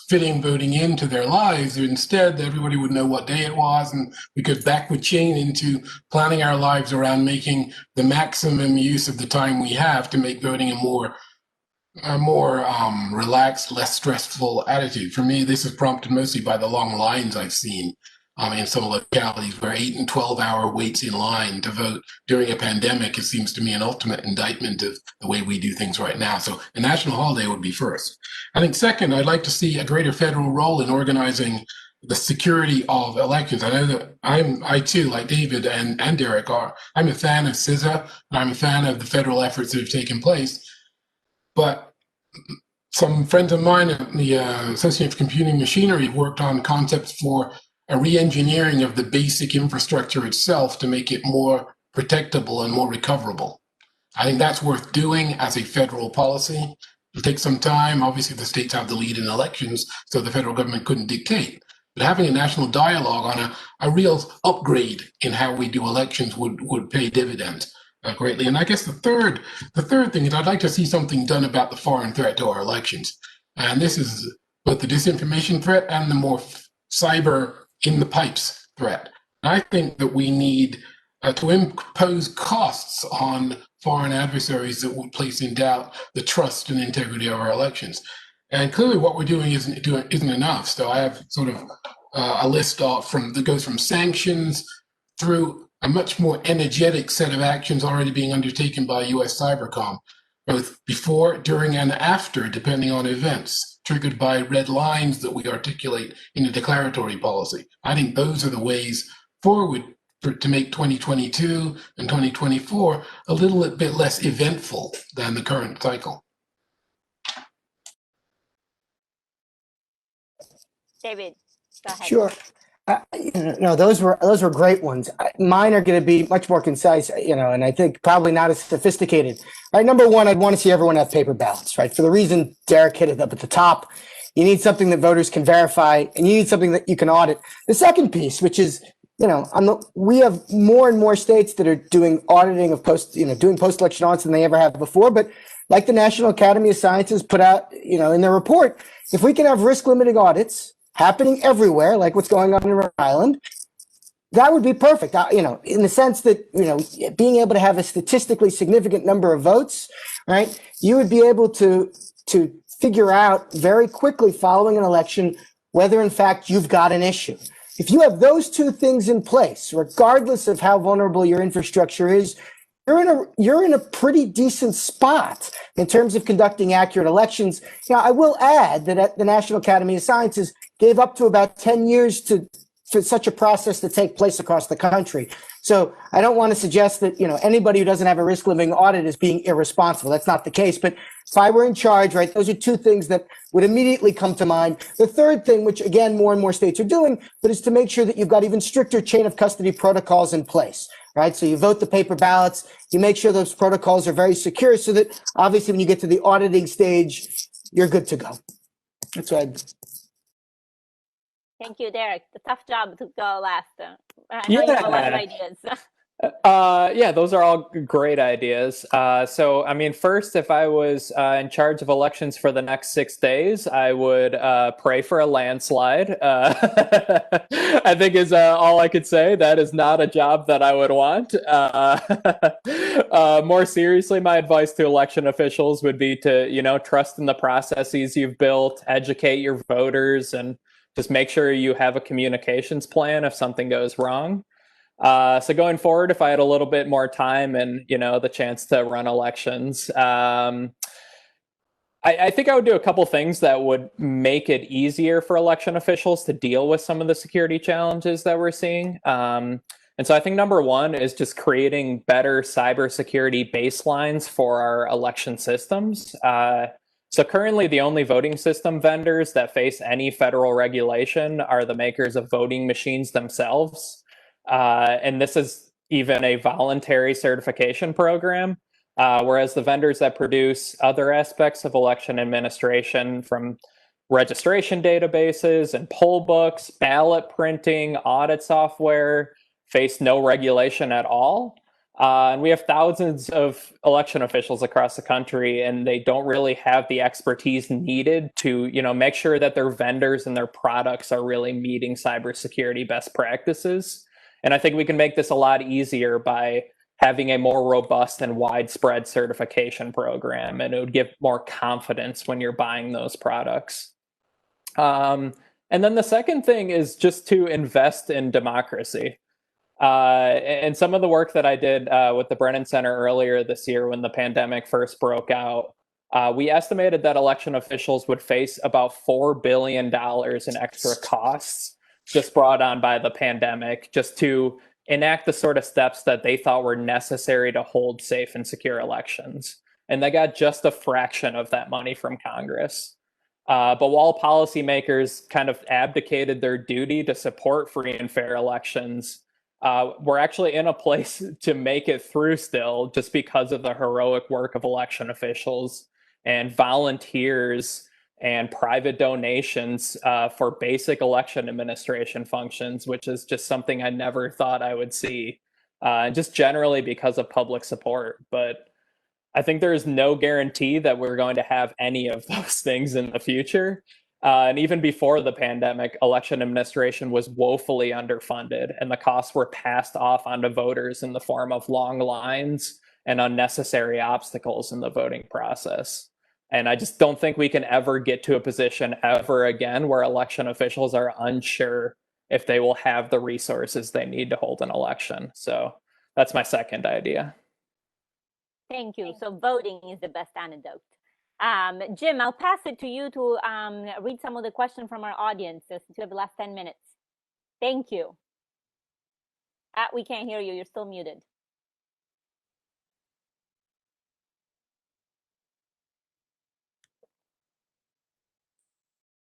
Speaker 3: fitting voting into their lives. Instead, everybody would know what day it was, and we could backward chain into planning our lives around making the maximum use of the time we have to make voting a more relaxed, less stressful attitude. For me, this is prompted mostly by the long lines I've seen in some localities where 8 and 12-hour waits in line to vote during a pandemic. It seems to me an ultimate indictment of the way we do things right now. So a national holiday would be first. I think second, I'd like to see a greater federal role in organizing the security of elections. I know that I too, like David and Derek I'm a fan of CISA, and I'm a fan of the federal efforts that have taken place. But some friends of mine at the Association of Computing Machinery have worked on concepts for a re-engineering of the basic infrastructure itself to make it more protectable and more recoverable. I think that's worth doing as a federal policy. It'll take some time. Obviously, the states have the lead in elections, so the federal government couldn't dictate. But having a national dialogue on a real upgrade in how we do elections would pay dividends. Greatly. And I guess the third thing is I'd like to see something done about the foreign threat to our elections. And this is both the disinformation threat and the more cyber in the pipes threat. And I think that we need to impose costs on foreign adversaries that would place in doubt the trust and integrity of our elections. And clearly what we're doing isn't enough. So I have sort of a list that goes from sanctions through a much more energetic set of actions already being undertaken by US Cybercom, both before, during, and after, depending on events, triggered by red lines that we articulate in a declaratory policy. I think those are the ways forward to make 2022 and 2024 a little bit less eventful than the current cycle.
Speaker 2: David, go ahead.
Speaker 5: Sure. No, those were great ones. Mine are going to be much more concise, and I think probably not as sophisticated. All right, number one, I'd want to see everyone have paper ballots, right? For the reason Derek hit it up at the top, you need something that voters can verify, and you need something that you can audit. The second piece, which is, we have more and more states that are doing auditing of doing post-election audits than they ever have before. But like the National Academy of Sciences put out, in their report, if we can have risk-limiting audits, happening everywhere, like what's going on in Rhode Island, that would be perfect. In the sense that, being able to have a statistically significant number of votes, right? You would be able to figure out very quickly following an election whether in fact you've got an issue. If you have those two things in place, regardless of how vulnerable your infrastructure is, you're in a pretty decent spot in terms of conducting accurate elections. I will add that the National Academy of Sciences gave up to about 10 years for such a process to take place across the country. So I don't want to suggest that, anybody who doesn't have a risk limiting audit is being irresponsible. That's not the case. But if I were in charge, right, those are two things that would immediately come to mind. The third thing, which again, more and more states are doing, but is to make sure that you've got even stricter chain of custody protocols in place, right? So you vote the paper ballots, you make sure those protocols are very secure so that obviously when you get to the auditing stage, you're good to go. That's what I'd...
Speaker 2: Thank you, Derek. The tough job to go last. I know you have a lot of ideas.
Speaker 4: Yeah, those are all great ideas. So, first, if I was in charge of elections for the next 6 days, I would pray for a landslide. I think is all I could say. That is not a job that I would want. More seriously, my advice to election officials would be to, trust in the processes you've built, educate your voters, and just make sure you have a communications plan if something goes wrong. So going forward, if I had a little bit more time and, the chance to run elections, I think I would do a couple things that would make it easier for election officials to deal with some of the security challenges that we're seeing. And so I think number one is just creating better cybersecurity baselines for our election systems. So currently, the only voting system vendors that face any federal regulation are the makers of voting machines themselves. And this is even a voluntary certification program, whereas the vendors that produce other aspects of election administration, from registration databases and poll books, ballot printing, audit software, face no regulation at all. And we have thousands of election officials across the country, and they don't really have the expertise needed to, make sure that their vendors and their products are really meeting cybersecurity best practices. And I think we can make this a lot easier by having a more robust and widespread certification program, and it would give more confidence when you're buying those products. And then the second thing is just to invest in democracy. And some of the work that I did with the Brennan Center earlier this year when the pandemic first broke out, we estimated that election officials would face about $4 billion in extra costs just brought on by the pandemic, just to enact the sort of steps that they thought were necessary to hold safe and secure elections. And they got just a fraction of that money from Congress. But while policymakers kind of abdicated their duty to support free and fair elections, we're actually in a place to make it through still, just because of the heroic work of election officials and volunteers and private donations for basic election administration functions, which is just something I never thought I would see, just generally because of public support. But I think there is no guarantee that we're going to have any of those things in the future. And even before the pandemic, election administration was woefully underfunded, and the costs were passed off onto voters in the form of long lines and unnecessary obstacles in the voting process. And I just don't think we can ever get to a position ever again where election officials are unsure if they will have the resources they need to hold an election. So that's my second idea.
Speaker 2: Thank you. So voting is the best antidote. Jim, I'll pass it to you to read some of the questions from our audience since you have the last 10 minutes. Thank you. We can't hear you. You're still muted.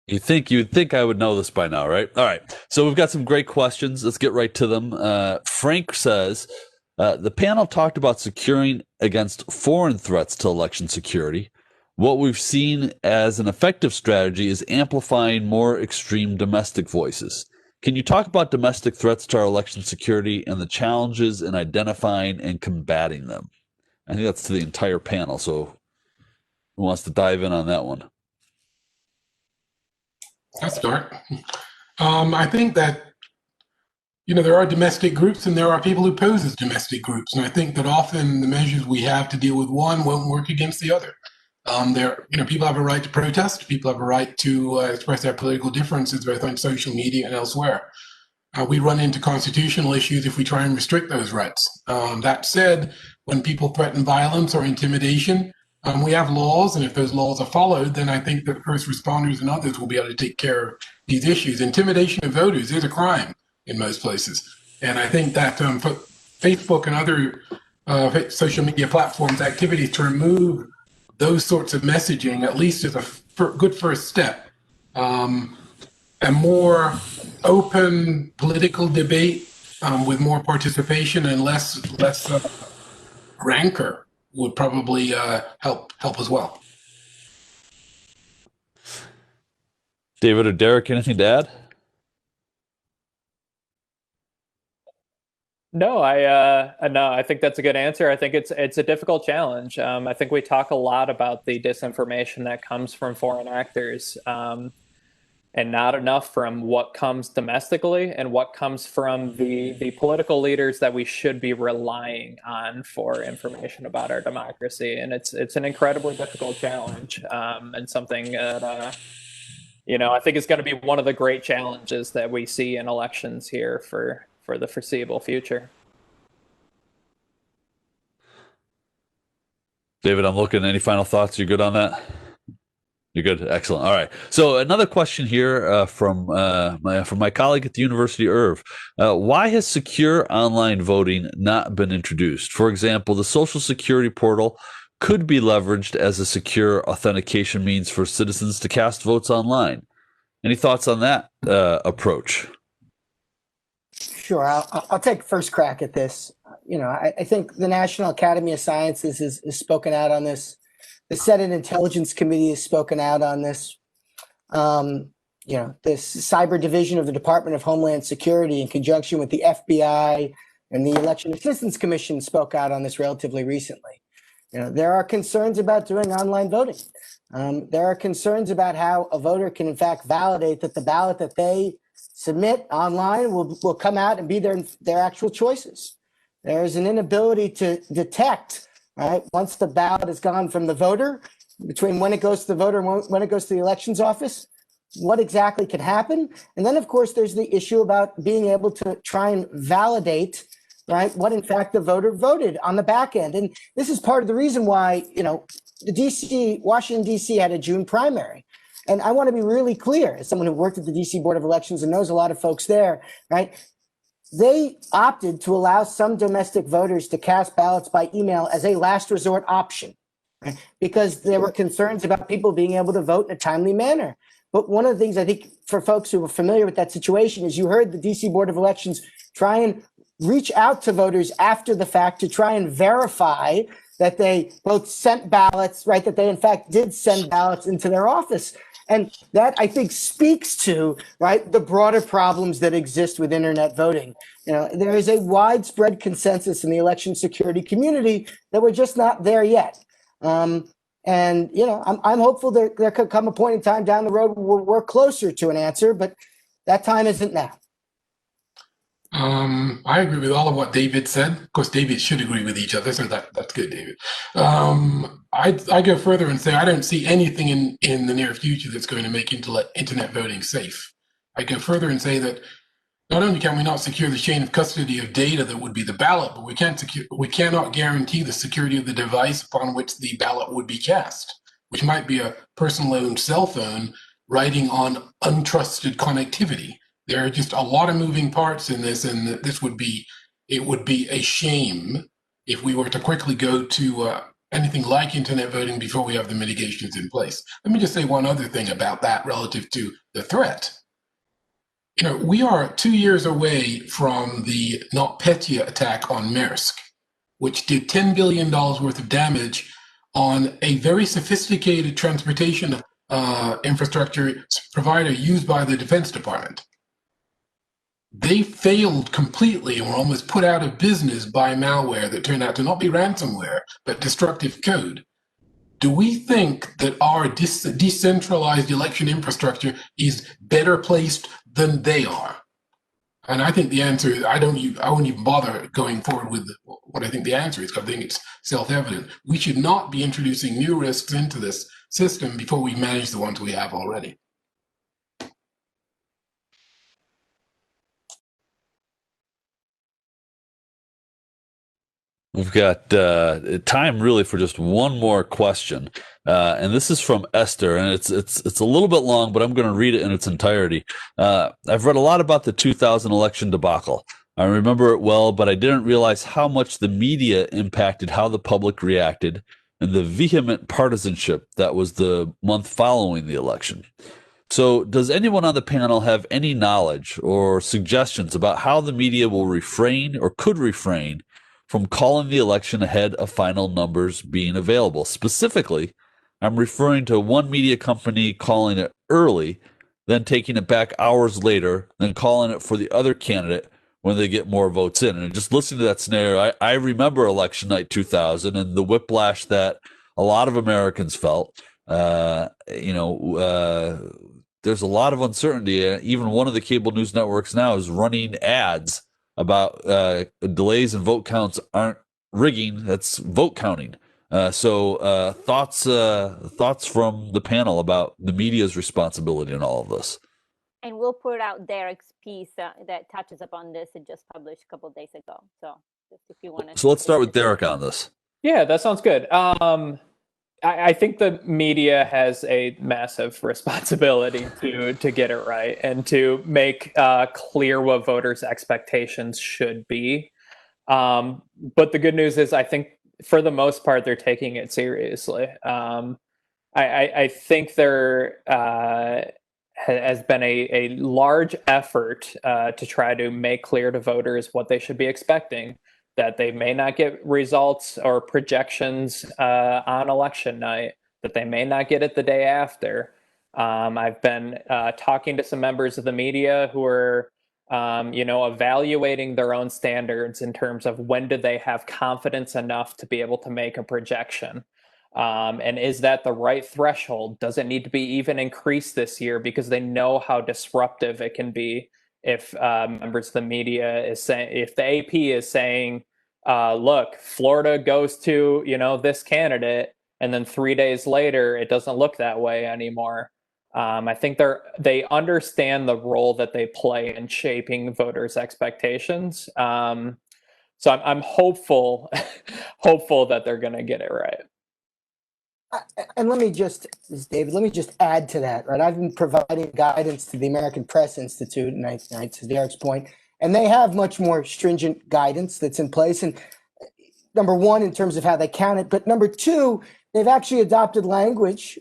Speaker 1: You'd think I would know this by now, right? All right. So we've got some great questions. Let's get right to them. Frank says, the panel talked about securing against foreign threats to election security. What we've seen as an effective strategy is amplifying more extreme domestic voices. Can you talk about domestic threats to our election security and the challenges in identifying and combating them? I think that's to the entire panel. So who wants to dive in on that one?
Speaker 3: I'll start. I think that, there are domestic groups and there are people who pose as domestic groups. And I think that often the measures we have to deal with one won't work against the other. People have a right to protest. People have a right to express their political differences, both on social media and elsewhere. We run into constitutional issues if we try and restrict those rights. That said, when people threaten violence or intimidation, we have laws, and if those laws are followed, then I think that first responders and others will be able to take care of these issues. Intimidation of voters is a crime in most places. And I think that for Facebook and other social media platforms activities to remove those sorts of messaging, at least is a good first step. A more open political debate with more participation and less rancor would probably help as well.
Speaker 1: David or Derek, anything to add?
Speaker 4: No, I think that's a good answer. I think it's a difficult challenge. I think we talk a lot about the disinformation that comes from foreign actors, and not enough from what comes domestically and what comes from the political leaders that we should be relying on for information about our democracy. And it's an incredibly difficult challenge, and something that I think is going to be one of the great challenges that we see in elections here for the foreseeable future.
Speaker 1: David, I'm looking. Any final thoughts? You good on that? You're good. Excellent. All right. So another question here from my colleague at the University of Irv. Why has secure online voting not been introduced? For example, the Social Security portal could be leveraged as a secure authentication means for citizens to cast votes online. Any thoughts on that approach?
Speaker 5: Sure, I'll take first crack at this. I think the National Academy of Sciences has spoken out on this. The Senate Intelligence Committee has spoken out on this. This cyber division of the Department of Homeland Security, in conjunction with the FBI and the Election Assistance Commission, spoke out on this relatively recently. There are concerns about doing online voting. There are concerns about how a voter can, in fact, validate that the ballot that they submit online will come out and be their actual choices. There's an inability to detect, right, once the ballot has gone from the voter, between when it goes to the voter and when it goes to the elections office, what exactly can happen. And then, of course, there's the issue about being able to try and validate, right, what in fact the voter voted on the back end. And this is part of the reason why, Washington, D.C. had a June primary. And I want to be really clear, as someone who worked at the D.C. Board of Elections and knows a lot of folks there, right? They opted to allow some domestic voters to cast ballots by email as a last resort option, right? Because there were concerns about people being able to vote in a timely manner. But one of the things I think for folks who are familiar with that situation is you heard the D.C. Board of Elections try and reach out to voters after the fact to try and verify that they both sent ballots, right, that they in fact did send ballots into their office. And that, I think, speaks to, right, the broader problems that exist with internet voting. There is a widespread consensus in the election security community that we're just not there yet. I'm hopeful there could come a point in time down the road where we're closer to an answer, but that time isn't now.
Speaker 3: I agree with all of what David said. Of course, David should agree with each other, so that's good, David. I go further and say I don't see anything in the near future that's going to make internet voting safe. I go further and say that not only can we not secure the chain of custody of data that would be the ballot, but we cannot guarantee the security of the device upon which the ballot would be cast, which might be a personal-owned cell phone riding on untrusted connectivity. There are just a lot of moving parts in this, and it would be a shame if we were to quickly go to anything like internet voting before we have the mitigations in place. Let me just say one other thing about that relative to the threat. We are 2 years away from the NotPetya attack on Maersk, which did $10 billion worth of damage on a very sophisticated transportation infrastructure provider used by the Defense Department. They failed completely and were almost put out of business by malware that turned out to not be ransomware, but destructive code. do we think that our decentralized election infrastructure is better placed than they are? And I think the answer is I won't even bother going forward with what I think the answer is, because I think it's self-evident. We should not be introducing new risks into this system before we manage the ones we have already.
Speaker 1: We've got time really for just one more question, and this is from Esther, and it's a little bit long, but I'm going to read it in its entirety. I've read a lot about the 2000 election debacle. I remember it well, but I didn't realize how much the media impacted how the public reacted and the vehement partisanship that was the month following the election. So, does anyone on the panel have any knowledge or suggestions about how the media will refrain or could refrain from calling the election ahead of final numbers being available? Specifically, I'm referring to one media company calling it early, then taking it back hours later, then calling it for the other candidate when they get more votes in. And just listening to that scenario, I remember election night 2000 and the whiplash that a lot of Americans felt. There's a lot of uncertainty. Even one of the cable news networks now is running ads about delays in vote counts aren't rigging, that's vote counting. So thoughts from the panel about the media's responsibility in all of this.
Speaker 2: And we'll put out Derek's piece that touches upon this. It just published a couple of days ago. So just if you want to.
Speaker 1: So let's start with Derek on this.
Speaker 4: Yeah, that sounds good. I think the media has a massive responsibility to get it right and to make clear what voters' expectations should be. But the good news is, I think for the most part, they're taking it seriously. I think there has been a large effort to try to make clear to voters what they should be expecting, that they may not get results or projections on election night, that they may not get it the day after. I've been talking to some members of the media who are, evaluating their own standards in terms of when do they have confidence enough to be able to make a projection. And is that the right threshold? Does it need to be even increased this year? Because they know how disruptive it can be if members of the media is saying, if the AP is saying, look, Florida goes to, this candidate, and then 3 days later, it doesn't look that way anymore. I think they understand the role that they play in shaping voters' expectations. So I'm hopeful that they're going to get it right.
Speaker 5: And this is David, let me just add to that, right? I've been providing guidance to the American Press Institute, and to Derek's point, and they have much more stringent guidance that's in place. And number one, in terms of how they count it, but number two, they've actually adopted language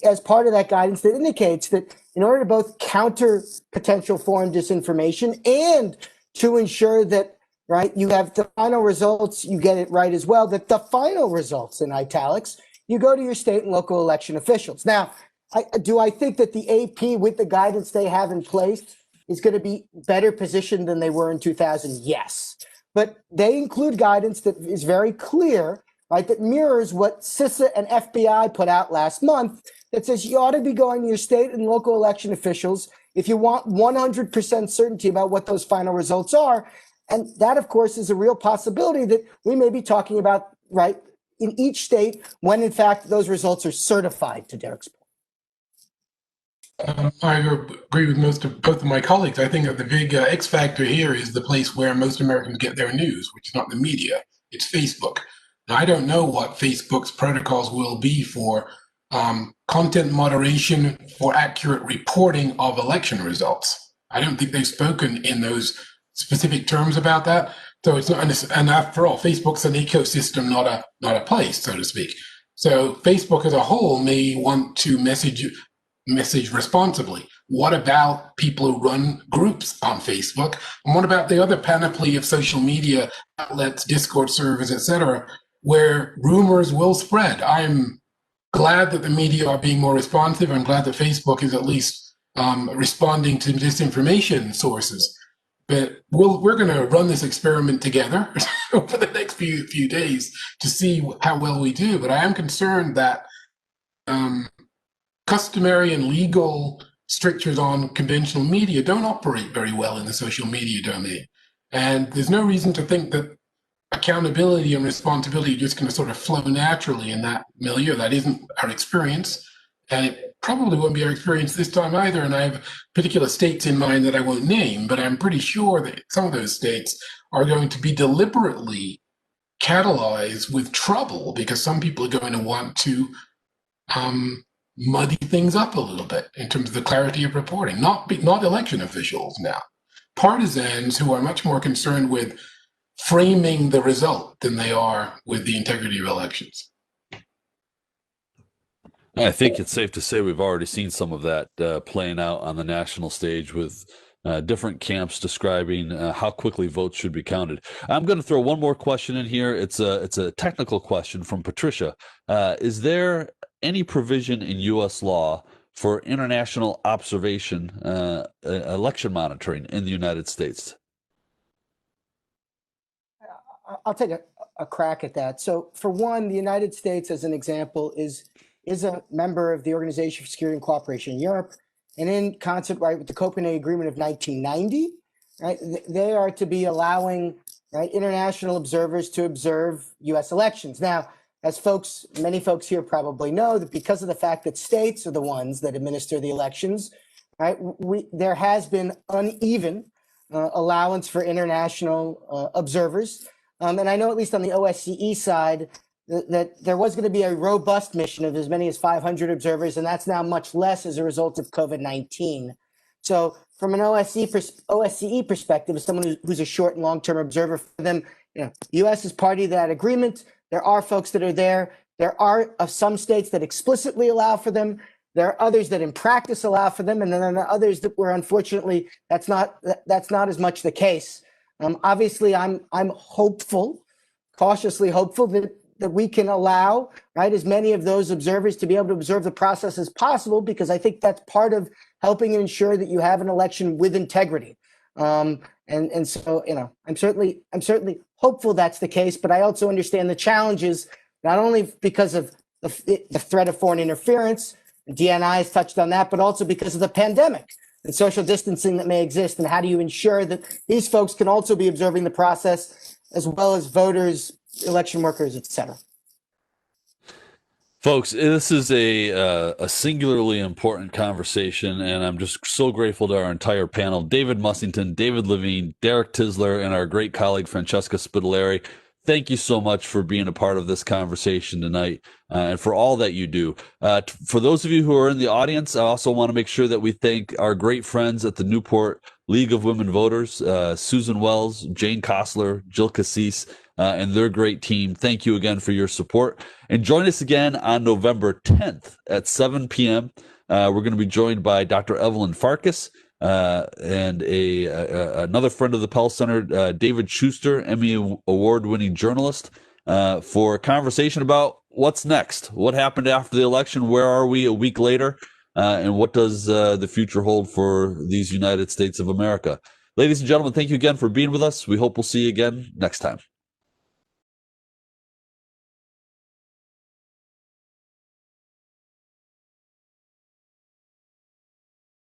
Speaker 5: as part of that guidance that indicates that in order to both counter potential foreign disinformation and to ensure that, right, you have the final results, you get it right as well, that the final results, in italics, you go to your state and local election officials. Now, I think that the AP, with the guidance they have in place, is going to be better positioned than they were in 2000? Yes. But they include guidance that is very clear, right, that mirrors what CISA and FBI put out last month, that says you ought to be going to your state and local election officials if you want 100% certainty about what those final results are. And that, of course, is a real possibility that we may be talking about, right, in each state when, in fact, those results are certified, to Derek's point.
Speaker 3: I agree with both of my colleagues. I think that the big X factor here is the place where most Americans get their news, which is not the media, it's Facebook. Now, I don't know what Facebook's protocols will be for content moderation for accurate reporting of election results. I don't think they've spoken in those specific terms about that. So it's not, and after all, Facebook's an ecosystem, not a place, so to speak. So Facebook as a whole may want to message responsibly. What about people who run groups on Facebook? And what about the other panoply of social media outlets, Discord servers, etc., where rumors will spread? I'm glad that the media are being more responsive. I'm glad that Facebook is at least responding to disinformation sources. But we're going to run this experiment together over the next few days to see how well we do. But I am concerned that customary and legal strictures on conventional media don't operate very well in the social media domain. And there's no reason to think that accountability and responsibility are just going to sort of flow naturally in that milieu. That isn't our experience. And it probably won't be our experience this time either. And I have particular states in mind that I won't name, but I'm pretty sure that some of those states are going to be deliberately catalyzed with trouble because some people are going to want to muddy things up a little bit in terms of the clarity of reporting. Not election officials now, partisans who are much more concerned with framing the result than they are with the integrity of elections.
Speaker 1: I think it's safe to say we've already seen some of that playing out on the national stage with different camps describing how quickly votes should be counted. I'm going to throw one more question in here. It's a technical question from Patricia. Is there any provision in U.S. law for international observation election monitoring in the United States?
Speaker 5: I'll take a crack at that. So for one, the United States, as an example, is a member of the Organization for Security and Cooperation in Europe. And in concert, right, with the Copenhagen Agreement of 1990, right, they are to be allowing, right, international observers to observe U.S. elections. Now, as many folks here probably know, that because of the fact that states are the ones that administer the elections, right, there has been uneven allowance for international observers. And I know, at least on the OSCE side, that there was going to be a robust mission of as many as 500 observers, and that's now much less as a result of COVID-19. So from an OSCE perspective, as someone who's a short and long-term observer for them, U.S. is party to that agreement. There are folks that are there. There are some states that explicitly allow for them. There are others that in practice allow for them, and then there are others that where unfortunately that's not as much the case. Obviously, I'm hopeful, cautiously hopeful that we can allow, right, as many of those observers to be able to observe the process as possible, because I think that's part of helping ensure that you have an election with integrity. And so, I'm certainly hopeful that's the case, but I also understand the challenges, not only because of the threat of foreign interference, DNI has touched on that, but also because of the pandemic and social distancing that may exist. And how do you ensure that these folks can also be observing the process as well as voters, election workers, et cetera?
Speaker 1: Folks, this is a singularly important conversation, and I'm just so grateful to our entire panel, David Mussington, David Levine, Derek Tisler, and our great colleague, Francesca Spitaleri. Thank you so much for being a part of this conversation tonight and for all that you do. For those of you who are in the audience, I also want to make sure that we thank our great friends at the Newport League of Women Voters, Susan Wells, Jane Kostler, Jill Cassis, and their great team. Thank you again for your support. And join us again on November 10th at 7 p.m. We're going to be joined by Dr. Evelyn Farkas and another friend of the Pell Center, David Schuster, Emmy Award-winning journalist, for a conversation about what's next, what happened after the election, where are we a week later, and what does the future hold for these United States of America. Ladies and gentlemen, thank you again for being with us. We hope we'll see you again next time.